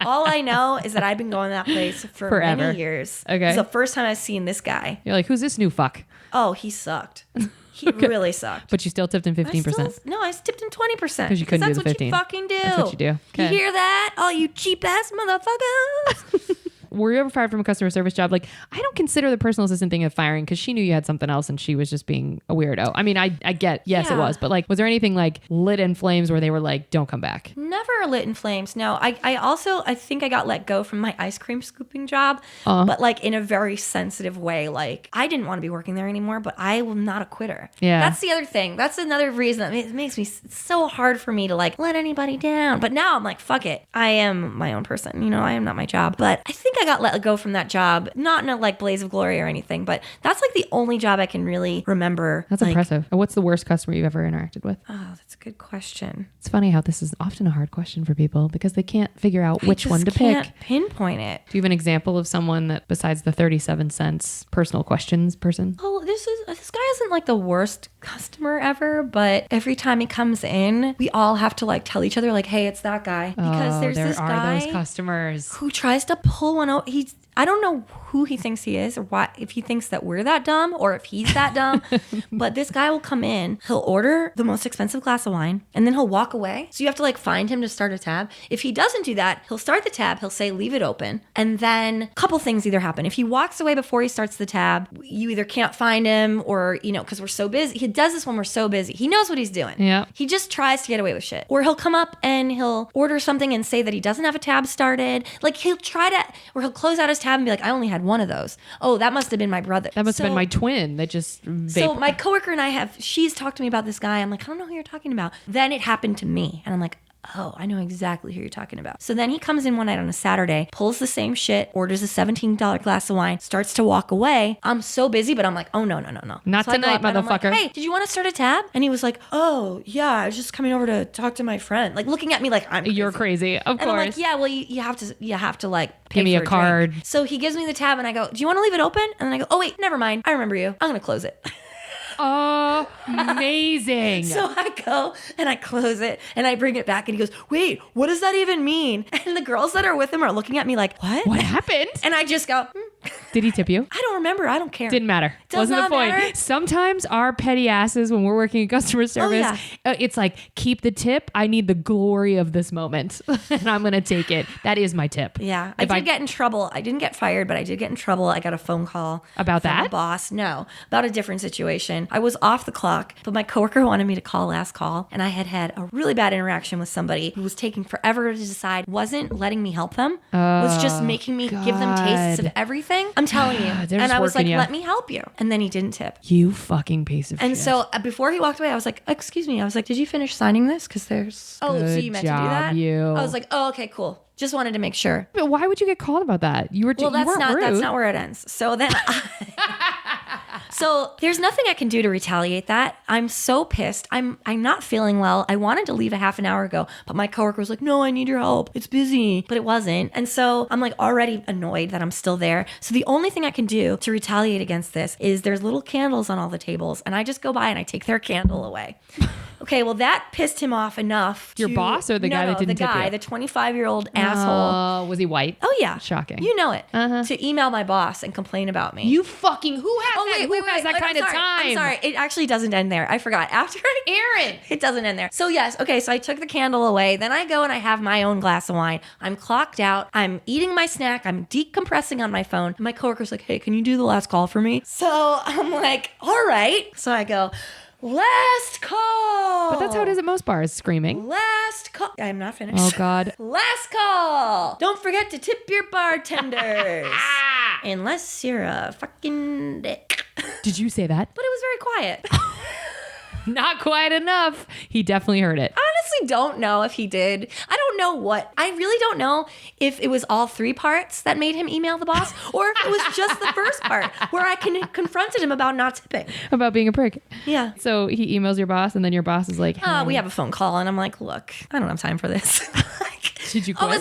All I know is that I've been going to that place for forever. Many years. Okay. It's the first time I've seen this guy. You're like, "Who's this new fuck?" Oh, he sucked. He really sucked. But you still tipped him 15%. I tipped him 20%. Because you couldn't do the 15. That's what you fucking do. That's what you do. Okay. You hear that? All you cheap ass motherfuckers. Were you ever fired from a customer service job? Like, I don't consider the personal assistant thing of firing because she knew you had something else and she was just being a weirdo. I mean, I get, yes, it was. But like, was there anything like lit in flames where they were like, "Don't come back"? Never lit in flames. No, I think I got let go from my ice cream scooping job, but like in a very sensitive way. Like, I didn't want to be working there anymore, but I am not a quitter. Yeah. That's the other thing. That's another reason that it makes me so hard for me to like let anybody down. But now I'm like, fuck it. I am my own person. You know, I am not my job. But I think I got let go from that job, not in a like blaze of glory or anything, but that's like the only job I can really remember. That's impressive. And what's the worst customer you've ever interacted with? Oh, that's a good question. It's funny how this is often a hard question for people because they can't figure out which one to pick. I can't pinpoint it. Do you have an example of someone that, besides the 37 cents personal questions person? Oh, this guy isn't like the worst customer ever, but every time he comes in, we all have to like tell each other like, "Hey, it's that guy." Because there's this guy those customers who tries to pull one out. I don't know who he thinks he is or why, if he thinks that we're that dumb or if he's that dumb, but this guy will come in, he'll order the most expensive glass of wine and then he'll walk away. So you have to like find him to start a tab. If he doesn't do that, he'll start the tab, he'll say, "Leave it open." And then a couple things either happen. If he walks away before he starts the tab, you either can't find him or, you know, because we're so busy. He does this when we're so busy. He knows what he's doing. Yeah. He just tries to get away with shit. Or he'll come up and he'll order something and say that he doesn't have a tab started. Like he'll close out his tab and be like, "I only had one of those. Oh, that must have been my brother." That must have been my twin that just vaped. So my coworker and she's talked to me about this guy. I'm like, "I don't know who you're talking about." Then it happened to me. And I'm like, "Oh, I know exactly who you're talking about." So then he comes in one night on a Saturday, pulls the same shit, orders a $17 glass of wine, starts to walk away. I'm so busy, but I'm like, "Oh, no. Not so tonight, motherfucker." Like, "Hey, did you want to start a tab?" And he was like, "Oh, yeah, I was just coming over to talk to my friend." Like looking at me like I'm crazy. You're crazy, of course. And I'm like, "Yeah, well, you have to like pay give me for a card." Drink. So he gives me the tab and I go, "Do you want to leave it open?" And then I go, "Oh, wait, never mind. I remember you. I'm going to close it." Amazing. So I go and I close it and I bring it back and he goes, "Wait, what does that even mean?" And the girls that are with him are looking at me like, What happened? And I just go, Did he tip you? "I don't remember. I don't care." Didn't matter. Wasn't the point. Matter. Sometimes our petty asses when we're working in customer service, it's like, "Keep the tip. I need the glory of this moment." And I'm going to take it. That is my tip. Yeah. I did get in trouble. I didn't get fired, but I did get in trouble. I got a phone call. About from that? a boss. No, about a different situation. I was off the clock, but my coworker wanted me to call last call. And I had a really bad interaction with somebody who was taking forever to decide, wasn't letting me help them, was just making me give them tastes of everything. I'm telling you. And I was like, "Let me help you." And then he didn't tip. You fucking piece of shit. And so before he walked away, I was like, "Excuse me." I was like, "Did you finish signing this? Because there's..." "Oh, so you meant to do that?" I was like, "Oh, okay, cool. Just wanted to make sure." But why would you get called about that? You were that's not rude. That's not where it ends. So then So there's nothing I can do to retaliate that. I'm so pissed. I'm not feeling well. I wanted to leave a half an hour ago, but my coworker was like, "No, I need your help. It's busy." But it wasn't. And so I'm like already annoyed that I'm still there. So the only thing I can do to retaliate against this is there's little candles on all the tables and I just go by and I take their candle away. Okay, well, that pissed him off enough. Your boss or the guy that didn't tip you? The 25-year-old asshole. Was he white? Oh, yeah. Shocking. You know it. To email my boss and complain about me. You fucking, who has that kind of time? I'm sorry. It actually doesn't end there. I forgot. Erin. It doesn't end there. So yes. Okay. So I took the candle away. Then I go and I have my own glass of wine. I'm clocked out. I'm eating my snack. I'm decompressing on my phone. And my coworker's like, hey, can you do the last call for me? So I'm like, all right. So I go, last call. But that's how it is at most bars, screaming. Last call. I'm not finished. Oh, God. Last call. Don't forget to tip your bartenders. Unless you're a fucking dick. Did you say that? But it was very quiet. Not quiet enough. He definitely heard it. I honestly don't know if he did. I don't know what. I really don't know if it was all three parts that made him email the boss or if it was just the first part where I confronted him about not tipping. About being a prick. Yeah. So he emails your boss and then your boss is like, hey. We have a phone call. And I'm like, look, I don't have time for this. Did you quit? I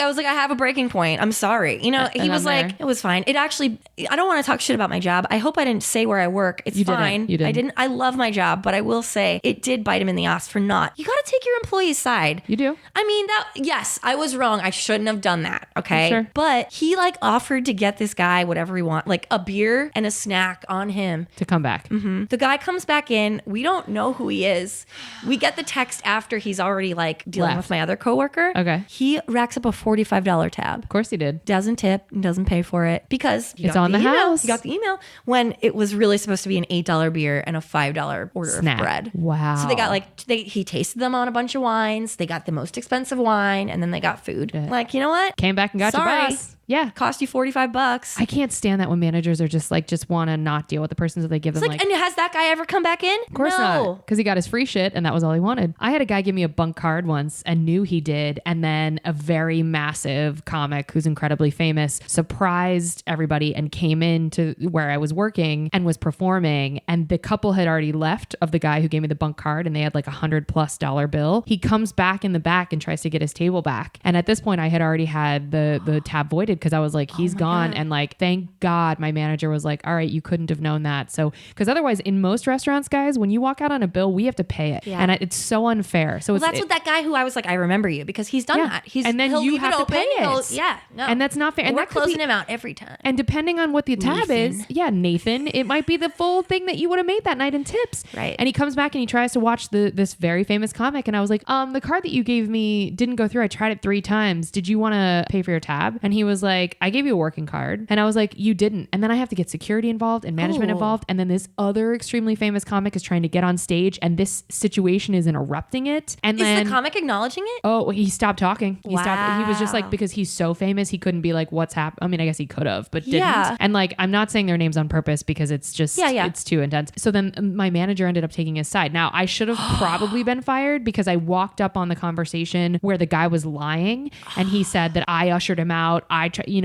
was like, I have a breaking point. I'm sorry. You know, he was like, it was fine. It actually, I don't want to talk shit about my job. I hope I didn't say where I work. It's fine. You didn't. I love my job, but I will say it did bite him in the ass for not. You got to take your employee's side. You do. I mean, yes, I was wrong. I shouldn't have done that. Okay. Sure. But he like offered to get this guy whatever he want, like a beer and a snack on him. To come back. Mm-hmm. The guy comes back in. We don't know who he is. We get the text after he's already like dealing with my other coworker. Okay. He racks up a $45 tab. Of course he did. Doesn't tip and doesn't pay for it because it's on the house. You got the email when it was really supposed to be an $8 beer and a $5 order snack. Of bread. Wow. So they got he tasted them on a bunch of wines. They got the most expensive wine and then they got food. Yeah. Like, you know what? Came back and got your boss. Yeah. Cost you $45. I can't stand that when managers are just want to not deal with the person so they give them and has that guy ever come back in? Of course not. Because he got his free shit and that was all he wanted. I had a guy give me a bunk card once and knew he did. And then a very massive comic who's incredibly famous surprised everybody and came in to where I was working and was performing. And the couple had already left of the guy who gave me the bunk card and they had like $100+ bill. He comes back in the back and tries to get his table back. And at this point I had already had the tab voided because I was like, he's gone. God. And like, thank God my manager was like, all right, you couldn't have known that. So, because otherwise in most restaurants, guys, when you walk out on a bill, we have to pay it. Yeah. And it's so unfair. So that's what that guy who I was like, I remember you because he's done that. And then you have to pay it. No. And that's not fair. And we're closing him out every time. And depending on what the tab is, Nathan, it might be the full thing that you would have made that night in tips. Right. And he comes back and he tries to watch this very famous comic. And I was like, the card that you gave me didn't go through. I tried it 3 times. Did you want to pay for your tab? And he was like, I gave you a working card. And I was like, you didn't. And then I have to get security involved and management involved. And then this other extremely famous comic is trying to get on stage and this situation is interrupting it. And is then the comic acknowledging it? Oh, he stopped talking. He stopped. He was just like, Wow. because he's so famous, he couldn't be like, what's happening? I mean, I guess he could have, but didn't. Yeah. And like, I'm not saying their names on purpose because it's just, it's too intense. So then my manager ended up taking his side. Now I should have probably been fired because I walked up on the conversation where the guy was lying and he said that I ushered him out. He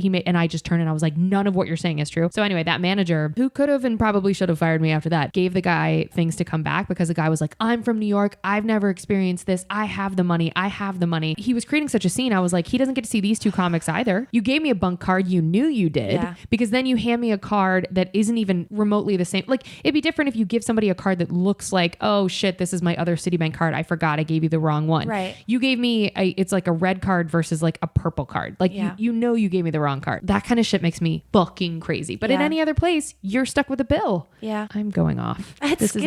made, and I just turned and I was like, none of what you're saying is true. So anyway, that manager who could have and probably should have fired me after that gave the guy things to come back because the guy was like, I'm from New York. I've never experienced this. I have the money. He was creating such a scene. I was like, he doesn't get to see these 2 comics either. You gave me a bunk card. You knew you did because then you hand me a card that isn't even remotely the same. Like it'd be different if you give somebody a card that looks like, oh shit, this is my other Citibank card. I forgot I gave you the wrong one. Right. You gave me it's like a red card versus like a purple card. Like you know you gave me the wrong card. That kind of shit makes me fucking crazy. But in any other place, you're stuck with a bill. Yeah. I'm going off. This is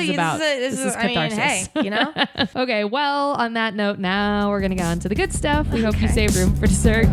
about. This is catharsis. I mean, hey, you know? Okay, well, on that note, now we're going to get on to the good stuff. We hope you save room for dessert.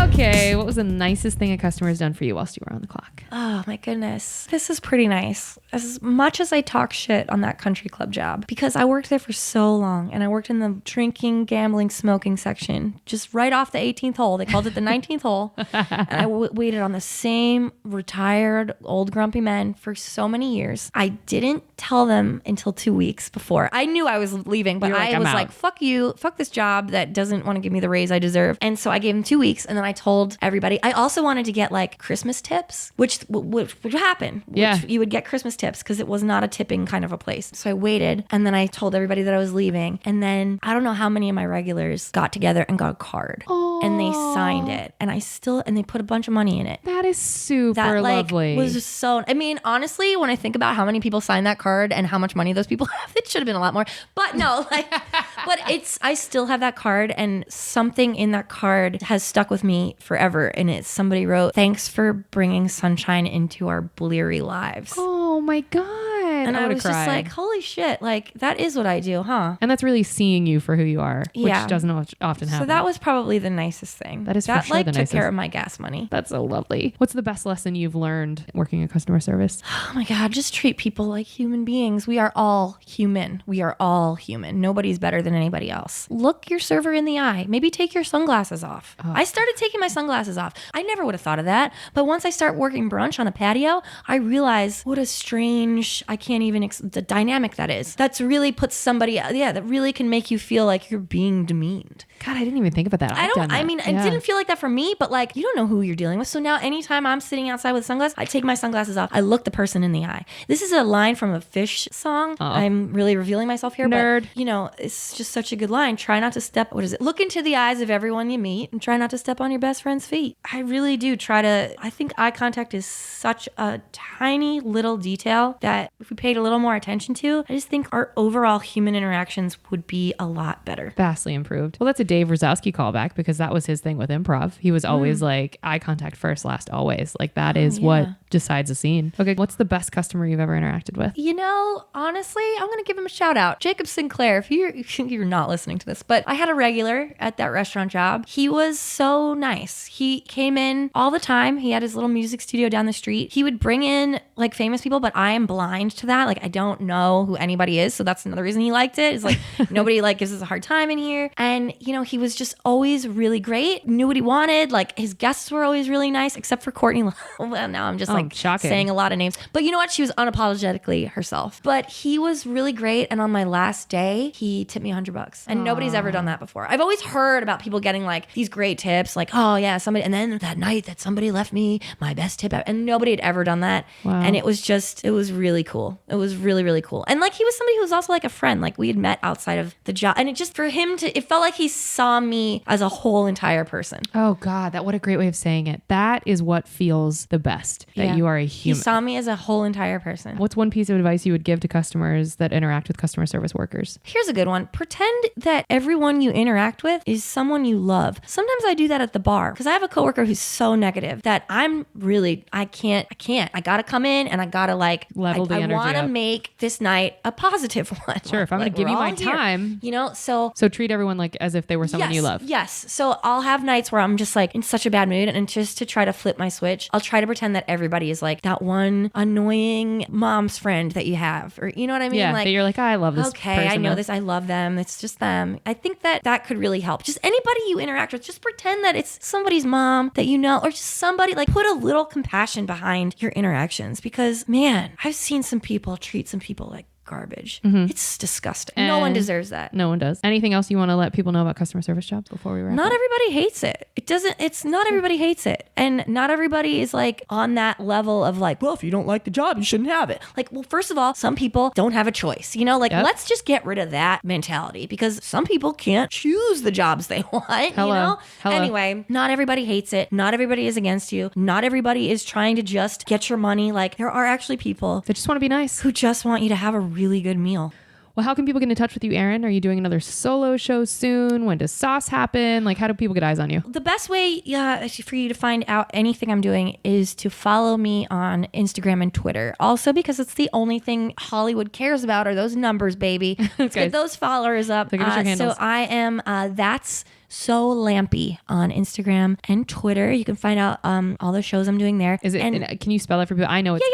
Okay, what was the nicest thing a customer has done for you whilst you were on the clock? Oh my goodness. This is pretty nice. As much as I talk shit on that country club job, because I worked there for so long and I worked in the drinking, gambling, smoking section, just right off the 18th hole. They called it the 19th hole. And I waited on the same retired old grumpy men for so many years. I didn't tell them until 2 weeks before. I knew I was leaving, but I was like, fuck you, fuck this job that doesn't want to give me the raise I deserve. And so I gave them 2 weeks and then I told everybody. I also wanted to get like Christmas tips, which would happen. You would get Christmas tips because it was not a tipping kind of a place. So I waited and then I told everybody that I was leaving. And then I don't know how many of my regulars got together and got a card. Oh. and they signed it, and they put a bunch of money in it. That is super That lovely. was so. I mean, honestly, when I think about how many people signed that card and how much money those people have, it should have been a lot more. But no, but I still have that card, and something in that card has stuck with me forever. And somebody wrote, "Thanks for bringing sunshine into our bleary lives." Oh my God. And I was just like, holy shit, like that is what I do, huh? And that's really seeing you for who you are, which doesn't often happen. So that was probably the nicest thing. That is for sure the took nicest. care of my gas money. That's so lovely. What's the best lesson you've learned working in customer service? Oh my God, just treat people like human beings. We are all human. We are all human. Nobody's better than anybody else. Look your server in the eye. Maybe take your sunglasses off. Oh. I started taking my sunglasses off. I never would have thought of that. But once I start working brunch on a patio, I realize what a strange, I can't even, the dynamic that is. That's really puts somebody, that really can make you feel like you're being demeaned. God, I didn't even think about that. It didn't feel like that for me, but like, you don't know who you're dealing with. So now anytime I'm sitting outside with sunglasses, I take my sunglasses off. I look the person in the eye. This is a line from a Fish song. Oh. I'm really revealing myself here. Nerd. But, it's just such a good line. Try not to step, look into the eyes of everyone you meet and try not to step on your best friend's feet. I really do I think eye contact is such a tiny little detail that if we paid a little more attention to, I just think our overall human interactions would be a lot better. Vastly improved. Well, that's a Dave Rosowski callback because that was his thing with improv. He was always like eye contact first, last, always. Like that is what decides a scene. Okay, what's the best customer you've ever interacted with? Honestly, I'm going to give him a shout out. Jacob Sinclair, if you're not listening to this, but I had a regular at that restaurant job. He was so nice. He came in all the time. He had his little music studio down the street. He would bring in like famous people, but I am blind to that. Like I don't know who anybody is. So that's another reason he liked it. Is like nobody like gives us a hard time in here. And he was just always really great. Knew what he wanted. Like his guests were always really nice, except for Courtney. Well, now I'm just shocking. saying a lot of names. But you know what? She was unapologetically herself. But he was really great. And on my last day, he tipped me $100. And nobody's ever done that before. I've always heard about people getting like these great tips, like, oh yeah, somebody, and then that night that somebody left me my best tip ever. And nobody had ever done that. Wow. And it was really cool. It was really, really cool. And like he was somebody who was also like a friend. Like we had met outside of the job. And it just for him it felt like he saw me as a whole entire person. Oh God, what a great way of saying it. That is what feels the best, that you are a human. He saw me as a whole entire person. What's one piece of advice you would give to customers that interact with customer service workers? Here's a good one. Pretend that everyone you interact with is someone you love. Sometimes I do that at the bar because I have a coworker who's so negative that I can't. I gotta come in and I gotta like level the energy. I want to make this night a positive one. Sure, if I'm going to give you my time, so treat everyone like as if they were someone you love. Yes. So I'll have nights where I'm just like in such a bad mood, and just to try to flip my switch, I'll try to pretend that everybody is like that one annoying mom's friend that you have, or you know what I mean? Yeah, like that you're like, I love this. Okay, I know this. I love them. It's just them. I think that could really help. Just anybody you interact with, just pretend that it's somebody's mom that you know, or just somebody, like put a little compassion behind your interactions, because man, I've seen some people treat some people like garbage. Mm-hmm. It's disgusting. No one deserves that. No one does. Anything else you want to let people know about customer service jobs before we wrap Not up? everybody hates it. Not everybody hates it. And not everybody is like on that level of like, well, if you don't like the job, you shouldn't have it. Like, well, first of all, some people don't have a choice, let's just get rid of that mentality, because some people can't choose the jobs they want, Hello. Anyway, not everybody hates it. Not everybody is against you. Not everybody is trying to just get your money. Like there are actually people that just want to be nice, who just want you to have a really good meal. Well, how can people get in touch with you, Erin? Are you doing another solo show soon? When does Sauce happen? Like, how do people get eyes on you? The best way for you to find out anything I'm doing is to follow me on Instagram and Twitter. Also, because it's the only thing Hollywood cares about are those numbers, baby. Let's get those followers up. So give us your handles. So I am, that's So Lampy on Instagram and Twitter. You can find out all the shows I'm doing there. Is it? And can you spell that for people? I know it's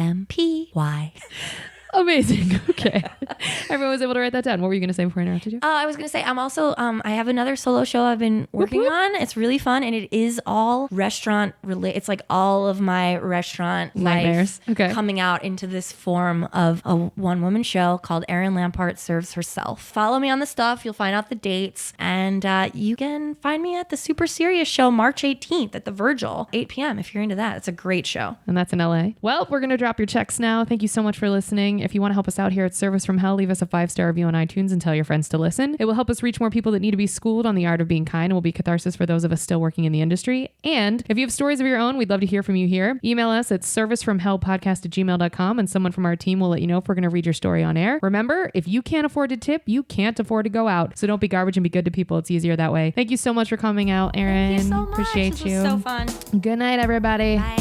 THATSSOLAMPY. Amazing. Okay. Everyone was able to write that down. What were you going to say before I interrupted you? I was going to say, I'm also, I have another solo show I've been working on. It's really fun, and it is all restaurant related. It's like all of my restaurant nightmares coming out into this form of a one-woman show called Erin Lampart Serves Herself. Follow me on the stuff. You'll find out the dates, and you can find me at the Super Serious Show March 18th at the Virgil, 8 p.m. if you're into that. It's a great show. And that's in LA. Well, we're going to drop your checks now. Thank you so much for listening. If you want to help us out here at Service from Hell, leave us us a 5-star review on iTunes and tell your friends to listen. It will help us reach more people that need to be schooled on the art of being kind and will be catharsis for those of us still working in the industry. And if you have stories of your own, we'd love to hear from you here. Email us at servicefromhellpodcast@gmail.com and someone from our team will let you know if we're going to read your story on air. Remember, if you can't afford to tip, you can't afford to go out. So don't be garbage and be good to people. It's easier that way. Thank you so much for coming out, Erin. Thank you so much. Appreciate this you. was so fun. Good night, everybody. Bye.